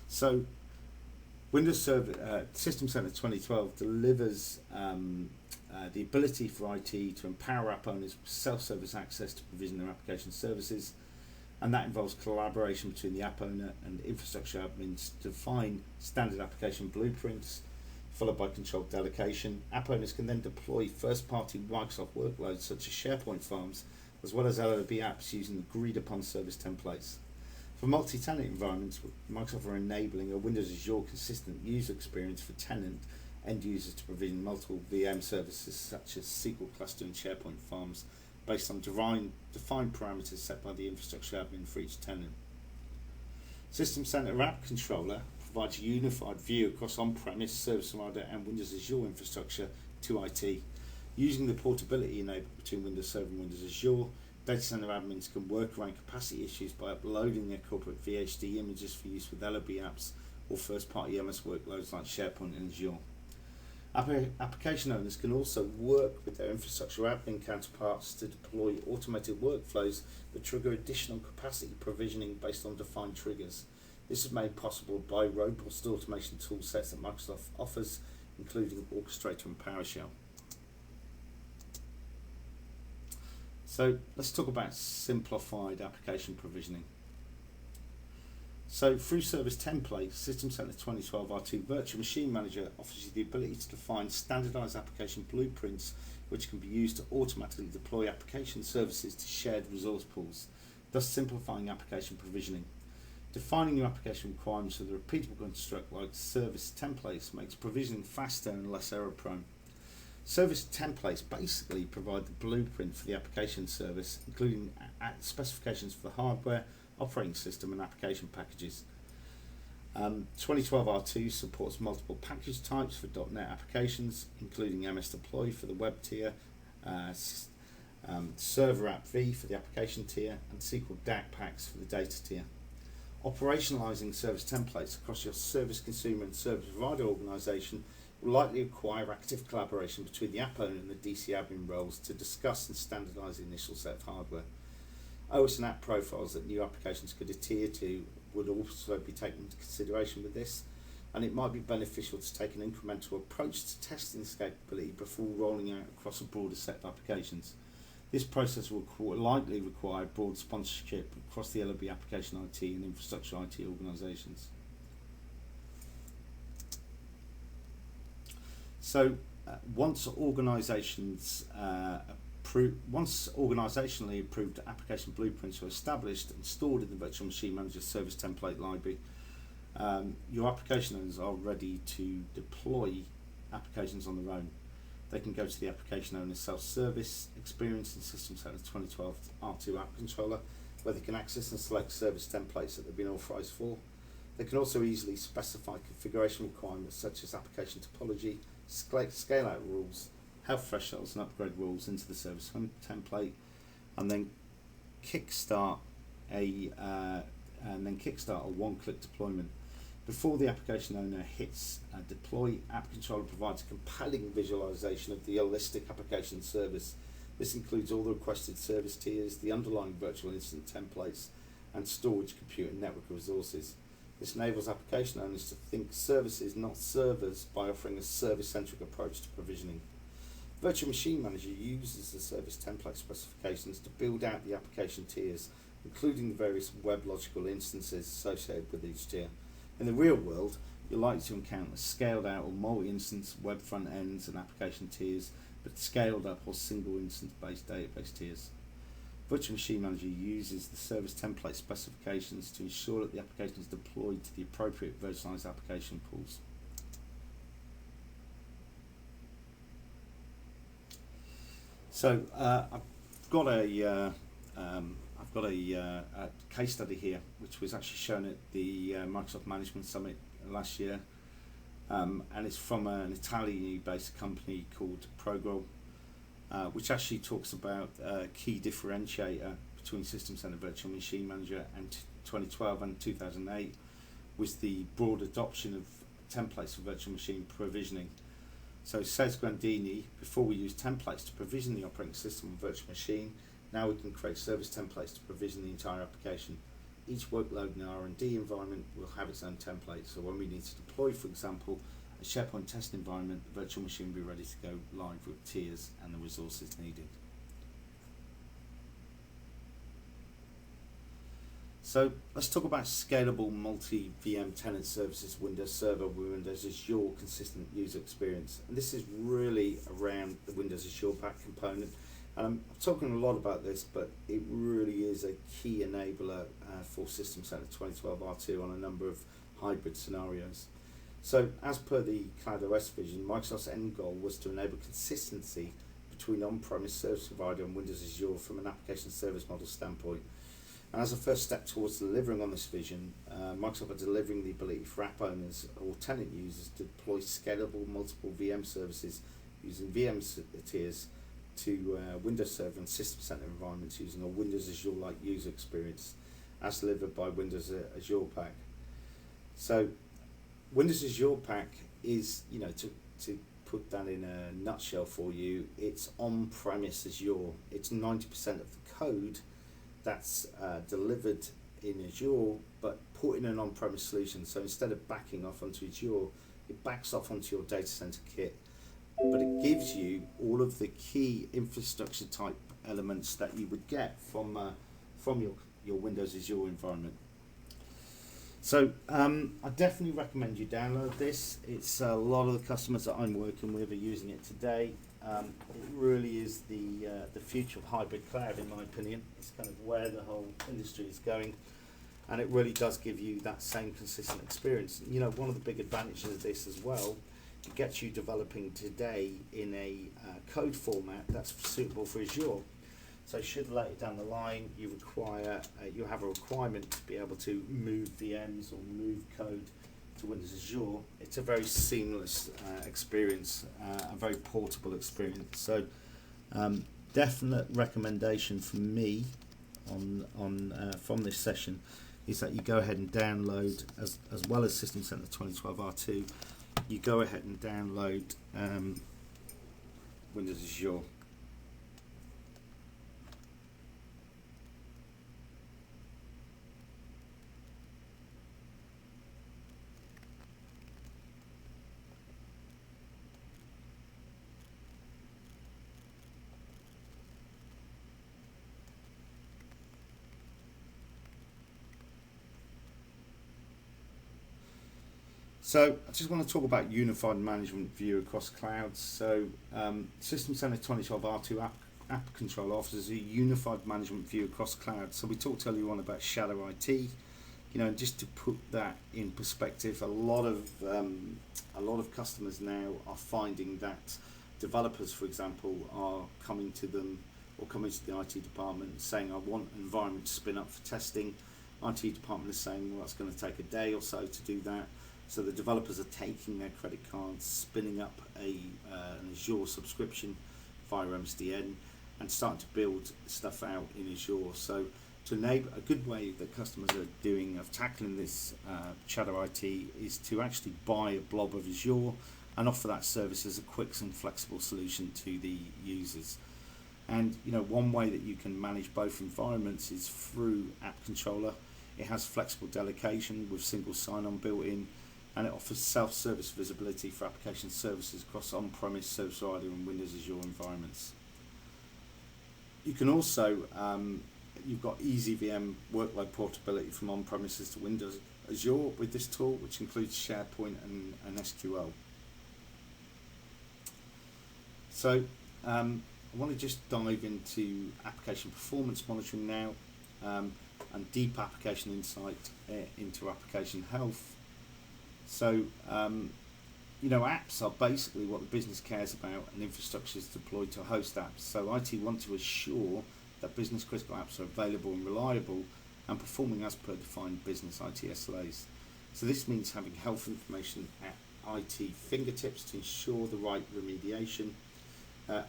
So Windows System Center 2012 delivers the ability for IT to empower app owners with self-service access to provision their application services, and that involves collaboration between the app owner and infrastructure admins to define standard application blueprints, followed by controlled delegation. App owners can then deploy first-party Microsoft workloads such as SharePoint farms, as well as LOB apps using agreed-upon service templates. For multi-tenant environments, Microsoft are enabling a Windows Azure consistent user experience for tenant end users to provision multiple VM services such as SQL cluster and SharePoint farms based on defined parameters set by the infrastructure admin for each tenant. System Center App Controller provides a unified view across on-premise, service provider and Windows Azure infrastructure to IT. Using the portability enabled between Windows Server and Windows Azure, data center admins can work around capacity issues by uploading their corporate VHD images for use with LOB apps or first-party MS workloads like SharePoint and Azure. Application owners can also work with their infrastructure admin counterparts to deploy automated workflows that trigger additional capacity provisioning based on defined triggers. This is made possible by robust automation tool sets that Microsoft offers, including Orchestrator and PowerShell. So let's talk about simplified application provisioning. So through Service Templates, System Center 2012 R2 Virtual Machine Manager offers you the ability to define standardized application blueprints which can be used to automatically deploy application services to shared resource pools, thus simplifying application provisioning. Defining new application requirements with a repeatable construct like Service Templates makes provisioning faster and less error prone. Service Templates basically provide the blueprint for the application service, including specifications for the hardware, operating system and application packages. 2012 R2 supports multiple package types for .NET applications, including MS Deploy for the web tier, Server App V for the application tier, and SQL DAC packs for the data tier. Operationalizing service templates across your service consumer and service provider organization will likely require active collaboration between the app owner and the DC admin roles to discuss and standardize the initial set of hardware. OS and app profiles that new applications could adhere to would also be taken into consideration with this, and it might be beneficial to take an incremental approach to testing this capability before rolling out across a broader set of applications. This process will likely require broad sponsorship across the LOB application IT and infrastructure IT organisations. So once organisationally approved application blueprints are established and stored in the Virtual Machine Manager Service Template Library, your application owners are ready to deploy applications on their own. They can go to the application owner's self-service experience in System Center 2012 R2 App Controller, where they can access and select service templates that they've been authorized for. They can also easily specify configuration requirements such as application topology, scale-out rules, health thresholds and upgrade rules into the service template, and then kickstart a one-click deployment. Before the application owner hits deploy, App Controller provides a compelling visualization of the holistic application service. This includes all the requested service tiers, the underlying virtual instance templates, and storage, compute, and network resources. This enables application owners to think services, not servers, by offering a service-centric approach to provisioning. Virtual Machine Manager uses the service template specifications to build out the application tiers, including the various web logical instances associated with each tier. In the real world, you're likely to encounter scaled out or multi-instance web front ends and application tiers, but scaled up or single instance based database tiers. Virtual Machine Manager uses the service template specifications to ensure that the application is deployed to the appropriate virtualized application pools. So I've got a case study here, which was actually shown at the Microsoft Management Summit last year, and it's from an Italian-based company called Progrol, which actually talks about a key differentiator between System Center Virtual Machine Manager and 2012 and 2008 was the broad adoption of templates for virtual machine provisioning. So says Grandini, before we use templates to provision the operating system of virtual machine, now we can create service templates to provision the entire application. Each workload in our R&D environment will have its own template, so when we need to deploy, for example, a SharePoint test environment, the virtual machine will be ready to go live with tiers and the resources needed. So let's talk about scalable multi-VM tenant services, Windows Server with Windows Azure consistent user experience. And this is really around the Windows Azure Pack component. And I'm talking a lot about this, but it really is a key enabler for System Center 2012 R2 on a number of hybrid scenarios. So as per the Cloud OS vision, Microsoft's end goal was to enable consistency between on-premise service provider and Windows Azure from an application service model standpoint. And as a first step towards delivering on this vision, Microsoft are delivering the ability for app owners or tenant users to deploy scalable multiple VM services using VM tiers to Windows Server and System Center environments using a Windows Azure-like user experience as delivered by Windows Azure Pack. So Windows Azure Pack is, to put that in a nutshell for you, it's on-premise Azure. It's 90% of the code that's delivered in Azure but put in an on-premise solution. So instead of backing off onto Azure, it backs off onto your data center kit, but it gives you all of the key infrastructure type elements that you would get from your Windows Azure environment. So I definitely recommend you download this. It's a lot of the customers that I'm working with are using it today. It really is the future of hybrid cloud, in my opinion. It's kind of where the whole industry is going, and it really does give you that same consistent experience. You know, one of the big advantages of this as well, it gets you developing today in a code format that's suitable for Azure. So should later down the line you have a requirement to be able to move VMs or move code to Windows Azure, it's a very seamless experience, a very portable experience. So definite recommendation from me from this session is that you go ahead and download, as well as System Center 2012 R2, you go ahead and download Windows Azure. So I just want to talk about unified management view across clouds. So System Center 2012 R2 app control offers a unified management view across clouds. So we talked earlier on about shadow IT. You know, just to put that in perspective, a lot of customers now are finding that developers, for example, are coming to them or coming to the IT department and saying, I want an environment to spin up for testing. IT department is saying, well, it's going to take a day or so to do that. So the developers are taking their credit cards, spinning up an Azure subscription via MSDN, and starting to build stuff out in Azure. So to enable, a good way that customers are doing of tackling this shadow IT is to actually buy a blob of Azure and offer that service as a quick and flexible solution to the users. And you know, one way that you can manage both environments is through App Controller. It has flexible delegation with single sign-on built in, and it offers self-service visibility for application services across on-premise, service provider, and Windows Azure environments. You can also, you've got easy VM workload portability from on-premises to Windows Azure with this tool, which includes SharePoint and SQL. So I want to just dive into application performance monitoring now, and deep application insight into application health. So, you know, apps are basically what the business cares about, and infrastructure is deployed to host apps. So IT want to assure that business critical apps are available and reliable and performing as per defined business IT SLAs. So this means having health information at IT fingertips to ensure the right remediation.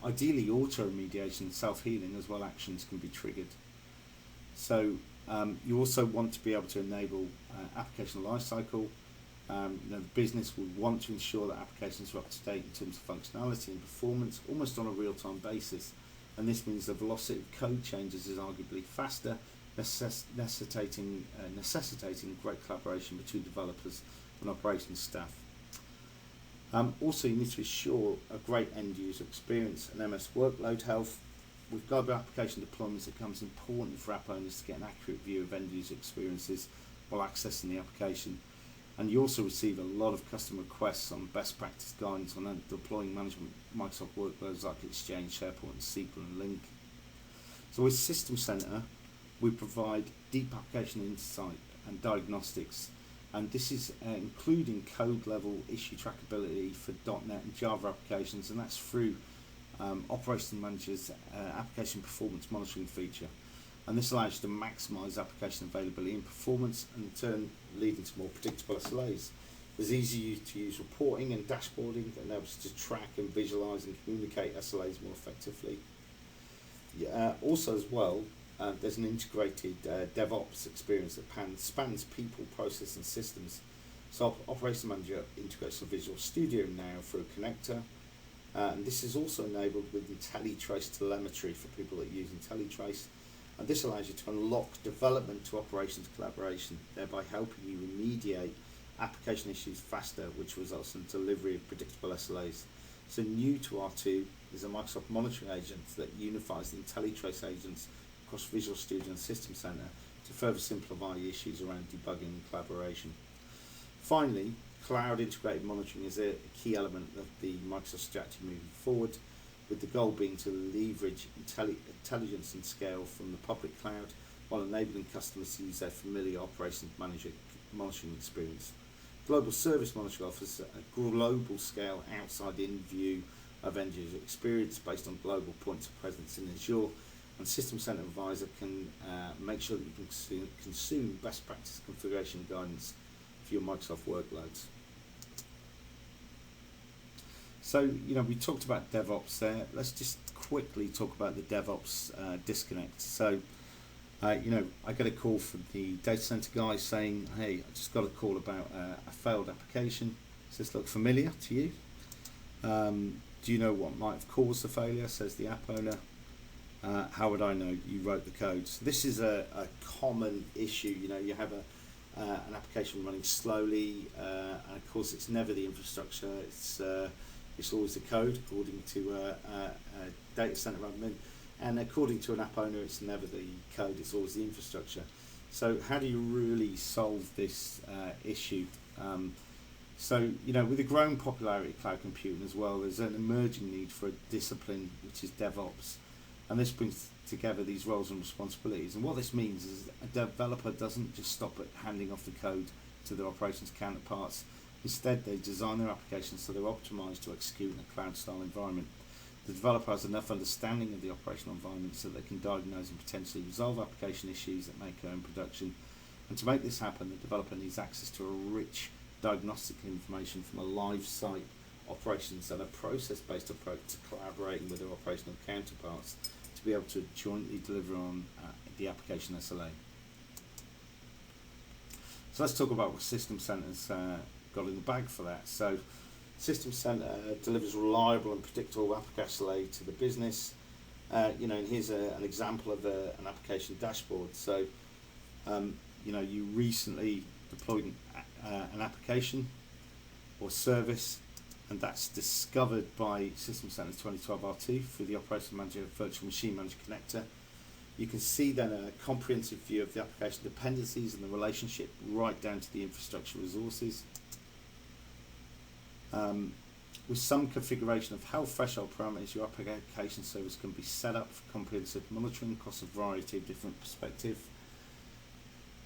Ideally auto remediation and self-healing as well actions can be triggered. So you also want to be able to enable application lifecycle. You know, the business would want to ensure that applications are up to date in terms of functionality and performance almost on a real-time basis, and this means the velocity of code changes is arguably faster, necessitating great collaboration between developers and operations staff. Also, you need to ensure a great end-user experience and MS workload health. With global application deployments, it becomes important for app owners to get an accurate view of end-user experiences while accessing the application. And you also receive a lot of customer requests on best practice guidance on deploying management Microsoft workloads like Exchange, SharePoint, SQL, and Link. So with System Center, we provide deep application insight and diagnostics, and this is including code level issue trackability for .NET and Java applications, and that's through Operations Manager's application performance monitoring feature. And this allows you to maximize application availability and performance, and in turn leading to more predictable SLAs. There's easy to use reporting and dashboarding that enables you to track and visualize and communicate SLAs more effectively. Also as well, there's an integrated DevOps experience that spans people, process and systems. So Operations Manager integrates with Visual Studio now through a connector, and this is also enabled with IntelliTrace telemetry for people that use IntelliTrace. And this allows you to unlock development to operations collaboration, thereby helping you remediate application issues faster, which results in delivery of predictable SLAs. So new to R2 is a Microsoft monitoring agent that unifies the IntelliTrace agents across Visual Studio and System Center to further simplify issues around debugging and collaboration. Finally, cloud integrated monitoring is a key element of the Microsoft strategy moving forward, with the goal being to leverage intelligence and scale from the public cloud while enabling customers to use their familiar operations monitoring experience. Global Service Monitoring offers a global scale outside in view of end user experience based on global points of presence in Azure, and System Center Advisor can make sure that you can consume best practice configuration guidance for your Microsoft workloads. So, we talked about DevOps there. Let's just quickly talk about the DevOps disconnect. So, I get a call from the data center guy saying, hey, I just got a call about a failed application. Does this look familiar to you? Do you know what might have caused the failure, says the app owner. How would I know? You wrote the code. So this is a common issue. You have an application running slowly, and of course it's never the infrastructure, it's always the code, according to a data center admin. And according to an app owner, it's never the code, it's always the infrastructure. So how do you really solve this issue? With the growing popularity of cloud computing as well, there's an emerging need for a discipline, which is DevOps. And this brings together these roles and responsibilities. And what this means is a developer doesn't just stop at handing off the code to their operations counterparts. Instead, they design their applications so they're optimized to execute in a cloud-style environment. The developer has enough understanding of the operational environment so they can diagnose and potentially resolve application issues that may occur in production. And to make this happen, the developer needs access to a rich diagnostic information from a live site operations and a process-based approach to collaborating with their operational counterparts to be able to jointly deliver on the application SLA. So let's talk about what System Center's got in the bag for that. So System Center delivers reliable and predictable application SLA to the business. And here's an example of an application dashboard. So, you recently deployed an application or service, and that's discovered by System Center's 2012 R2 through the Operations Manager Virtual Machine Manager connector. You can see then a comprehensive view of the application dependencies and the relationship right down to the infrastructure resources. With some configuration of how threshold parameters your application service can be set up for comprehensive monitoring across a variety of different perspectives.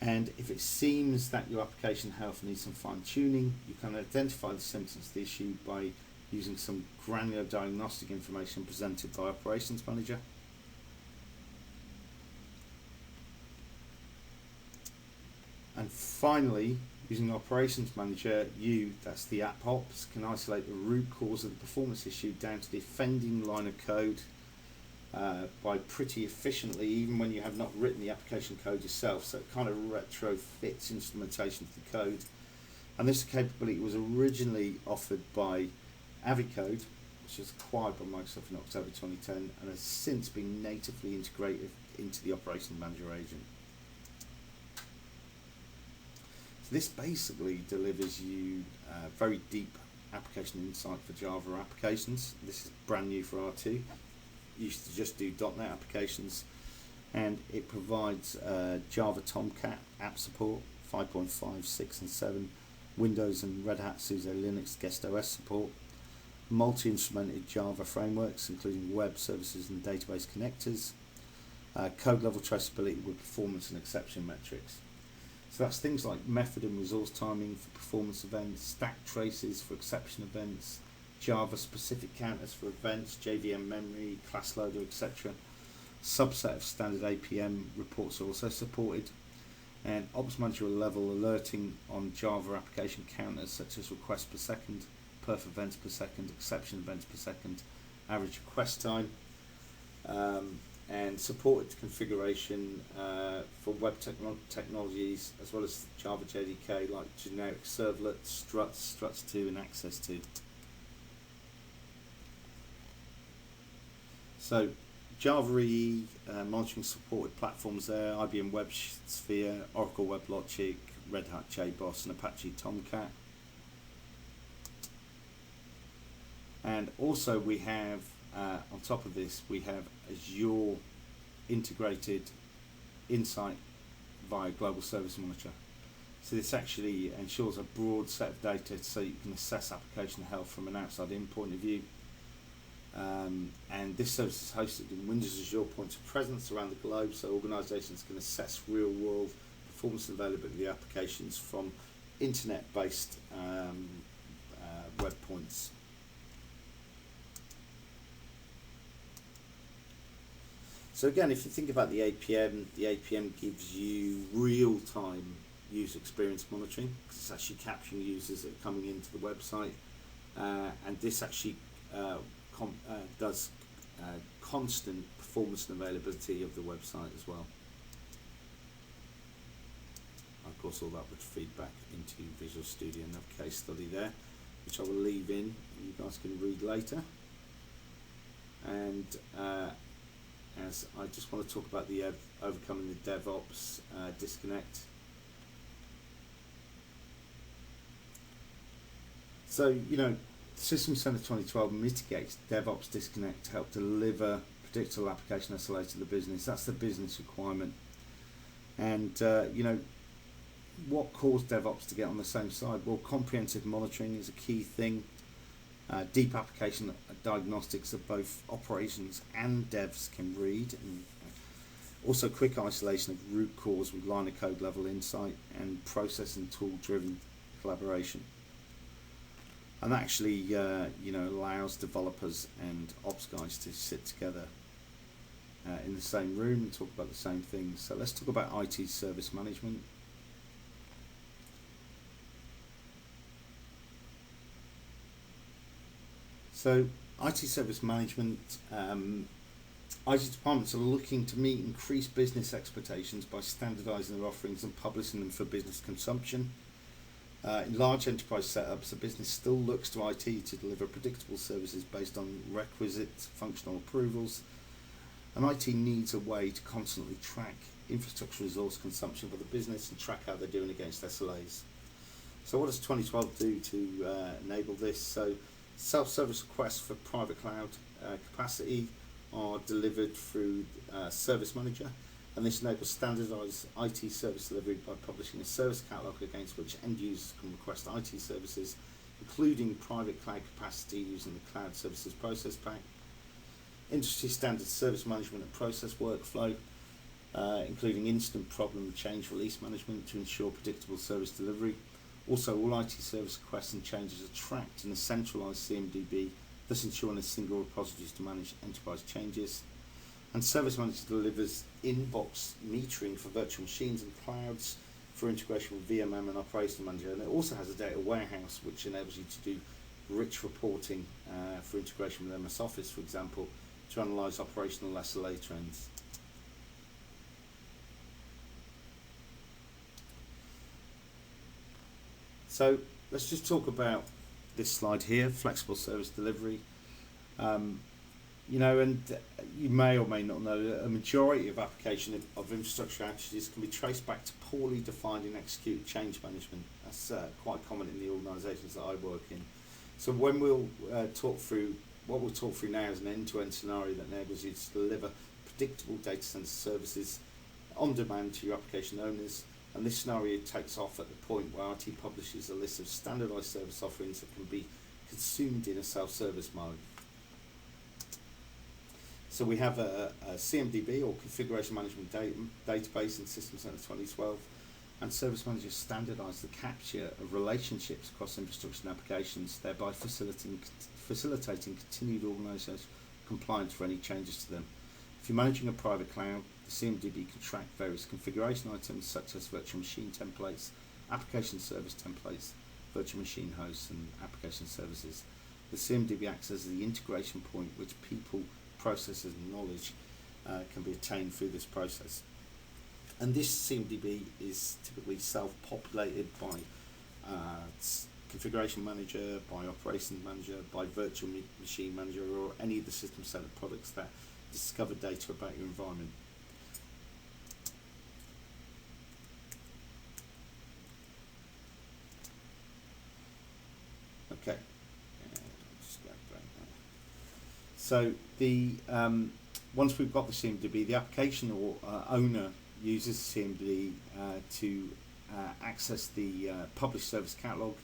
And if it seems that your application health needs some fine tuning, you can identify the symptoms of the issue by using some granular diagnostic information presented by Operations Manager. And finally, using Operations Manager, that's the app ops, can isolate the root cause of the performance issue down to the offending line of code by pretty efficiently, even when you have not written the application code yourself. So it kind of retrofits instrumentation to the code. And this capability was originally offered by Avicode, which was acquired by Microsoft in October 2010 and has since been natively integrated into the Operations Manager agent. So this basically delivers you very deep application insight for Java applications. This is brand new for R2. Used to just do .NET applications, and it provides Java Tomcat app support 5.5, 6 and 7, Windows and Red Hat SUSE Linux guest OS support, multi-instrumented Java frameworks including web services and database connectors, code level traceability with performance and exception metrics. So that's things like method and resource timing for performance events, stack traces for exception events, Java specific counters for events, JVM memory, class loader, etc. Subset of standard APM reports are also supported, and Ops Manager level alerting on Java application counters such as requests per second, perf events per second, exception events per second, average request time, and supported configuration for web technologies as well as Java JDK like generic servlets, struts, struts2 and access2. So Java EE monitoring supported platforms there, IBM WebSphere, Oracle WebLogic, Red Hat JBoss and Apache Tomcat. And also we have, on top of this, we have Azure integrated Insight via Global Service Monitor. So this actually ensures a broad set of data so you can assess application health from an outside-in point of view. And this service is hosted in Windows Azure points of presence around the globe, so organisations can assess real-world performance and availability of applications from internet-based web points. So again, if you think about the APM gives you real-time user experience monitoring, because it's actually capturing users that are coming into the website, and this actually does constant performance and availability of the website as well. Of course, all that would feed back into Visual Studio and have a case study there, which I will leave in, you guys can read later. And as I just want to talk about the overcoming the DevOps disconnect. So, you know, System Center 2012 mitigates DevOps disconnect to help deliver predictable application SLA to the business. That's the business requirement. And, you know, what caused DevOps to get on the same side? Well, comprehensive monitoring is a key thing. Deep application diagnostics of both operations and devs can read. And also quick isolation of root cause with line of code level insight and process and tool driven collaboration. And that actually, you know, allows developers and ops guys to sit together in the same room and talk about the same things. So let's talk about IT service management. So IT service management, IT departments are looking to meet increased business expectations by standardizing their offerings and publishing them for business consumption. In large enterprise setups, the business still looks to IT to deliver predictable services based on requisite functional approvals, and IT needs a way to constantly track infrastructure resource consumption for the business and track how they're doing against SLAs. So what does 2012 do to enable this? So self-service requests for private cloud capacity are delivered through Service Manager, and this enables standardized IT service delivery by publishing a service catalog against which end users can request IT services, including private cloud capacity using the Cloud Services Process Pack. Industry standard service management and process workflow, including instant problem and change release management to ensure predictable service delivery. Also, all IT service requests and changes are tracked in a centralized CMDB, thus ensuring a single repository to manage enterprise changes. And Service Manager delivers inbox metering for virtual machines and clouds for integration with VMM and Operations Manager. And it also has a data warehouse which enables you to do rich reporting for integration with MS Office, for example, to analyze operational SLA trends. So let's just talk about this slide here, flexible service delivery. You know, and you may or may not know that a majority of application of infrastructure outages can be traced back to poorly defined and executed change management. That's quite common in the organisations that I work in. So when we'll talk through, what we'll talk through now is an end-to-end scenario that enables you to deliver predictable data center services on demand to your application owners. And this scenario takes off at the point where IT publishes a list of standardized service offerings that can be consumed in a self-service mode. So we have a CMDB or Configuration Management Database in System Center 2012, and Service Manager standardized the capture of relationships across infrastructure and applications, thereby facilitating continued organization compliance for any changes to them. If you're managing a private cloud, the CMDB can track various configuration items such as virtual machine templates, application service templates, virtual machine hosts, and application services. The CMDB acts as the integration point which people, processes, and knowledge can be attained through this process. And this CMDB is typically self-populated by Configuration Manager, by Operations Manager, by Virtual Machine Manager, or any of the System Center products that discover data about your environment. Okay, just go back now. So the once we've got the CMDB, the application or owner uses CMDB to access the published service catalog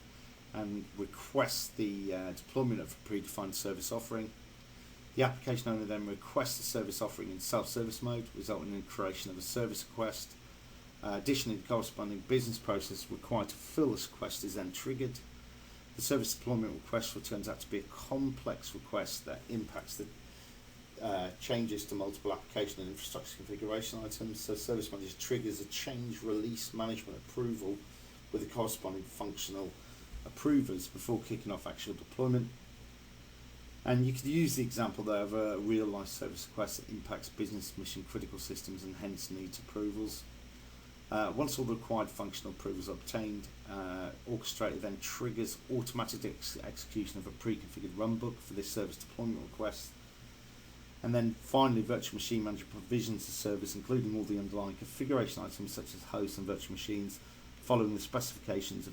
and request the deployment of a predefined service offering. The application owner then requests the service offering in self-service mode, resulting in the creation of a service request. Additionally, the corresponding business process required to fill this request is then triggered. The service deployment request turns out to be a complex request that impacts the changes to multiple application and infrastructure configuration items. So Service Manager triggers a change release management approval with the corresponding functional approvers before kicking off actual deployment. And you could use the example there of a real life service request that impacts business mission critical systems and hence needs approvals. Once all the required functional approvals are obtained, Orchestrator then triggers automatic execution of a pre-configured runbook for this service deployment request. And then finally, Virtual Machine Manager provisions the service, including all the underlying configuration items such as hosts and virtual machines, following the specifications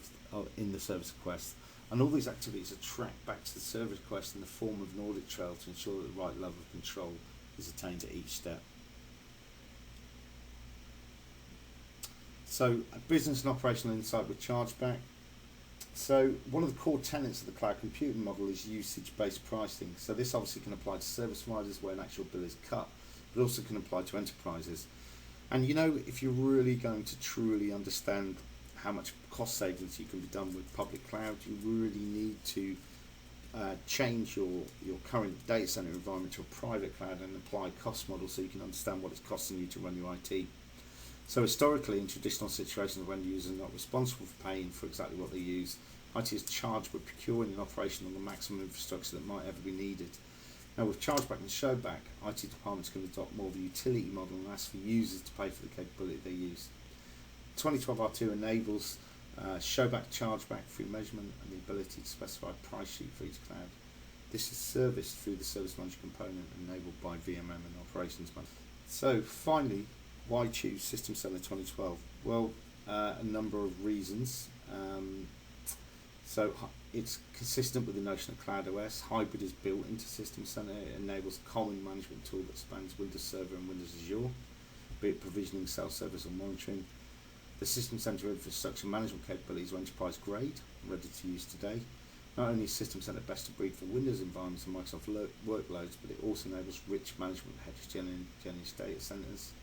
in the service request. And all these activities are tracked back to the service request in the form of an audit trail to ensure that the right level of control is attained at each step. So, a business and operational insight with chargeback. So, one of the core tenets of the cloud computing model is usage-based pricing. So, this obviously can apply to service providers where an actual bill is cut, but also can apply to enterprises. And you know, if you're really going to truly understand how much cost savings you can be done with public cloud, you really need to change your current data center environment to a private cloud and apply a cost model so you can understand what it's costing you to run your IT. So historically, in traditional situations when users are not responsible for paying for exactly what they use, IT is charged with procuring and operating on the maximum infrastructure that might ever be needed. Now with chargeback and showback, IT departments can adopt more of a utility model and ask for users to pay for the capability they use. 2012 R2 enables showback, chargeback through measurement and the ability to specify a price sheet for each cloud. This is serviced through the Service Manager component enabled by VMM and Operations Manager. So finally, why choose System Center 2012? Well, a number of reasons. So it's consistent with the notion of Cloud OS. Hybrid is built into System Center. It enables a common management tool that spans Windows Server and Windows Azure, be it provisioning, self-service or monitoring. The System Center infrastructure management capabilities are enterprise grade, ready to use today. Not only is System Center best of breed for Windows environments and Microsoft workloads, but it also enables rich management of heterogeneous data centers.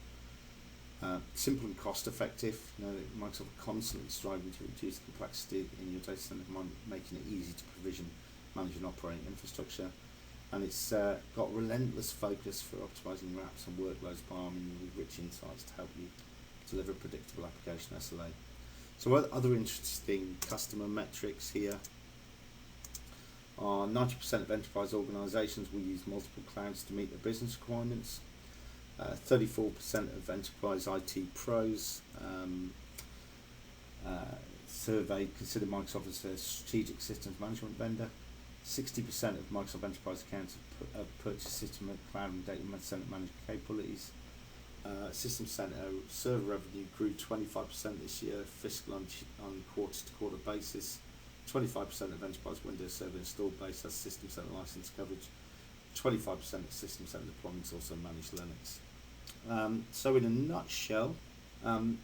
Simple and cost effective. You know, Microsoft are constantly striving to reduce the complexity in your data center, making it easy to provision, manage and operate infrastructure. And it's got relentless focus for optimizing wraps and workloads by arming you with rich insights to help you deliver predictable application SLA. So other interesting customer metrics here are 90% of enterprise organizations will use multiple clouds to meet their business requirements. 34% of enterprise IT pros surveyed consider Microsoft as a strategic systems management vendor. 60% of Microsoft enterprise accounts have purchased system cloud and data center management capabilities. System Center server revenue grew 25% this year, fiscal on quarter-to-quarter basis. 25% of enterprise Windows Server installed base has System Center license coverage. 25% of System Center deployments also manage Linux. So in a nutshell,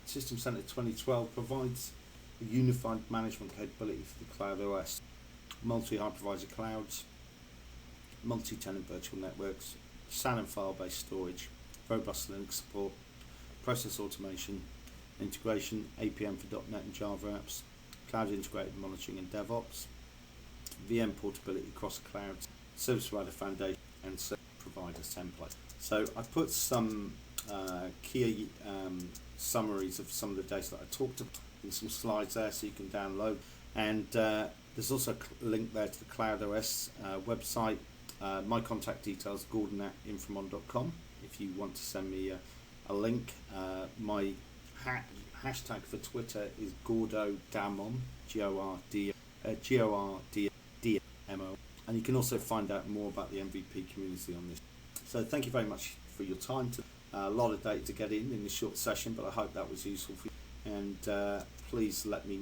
System Center 2012 provides a unified management capability for the Cloud OS, multi-hypervisor clouds, multi-tenant virtual networks, SAN and file-based storage, robust Linux support, process automation, integration, APM for .NET and Java apps, cloud integrated monitoring and DevOps, VM portability across clouds, service provider foundation, and service provider template. So I put some key summaries of some of the data that I talked about in some slides there, so you can download. And there's also a link there to the Cloud OS website. My contact details, gordon@inframon.com. If you want to send me a link. My hashtag for Twitter is GordoDamon, GORDDMO. And you can also find out more about the MVP community on this. So thank you very much for your time. A lot of data to get in this short session, but I hope that was useful for you. And please let me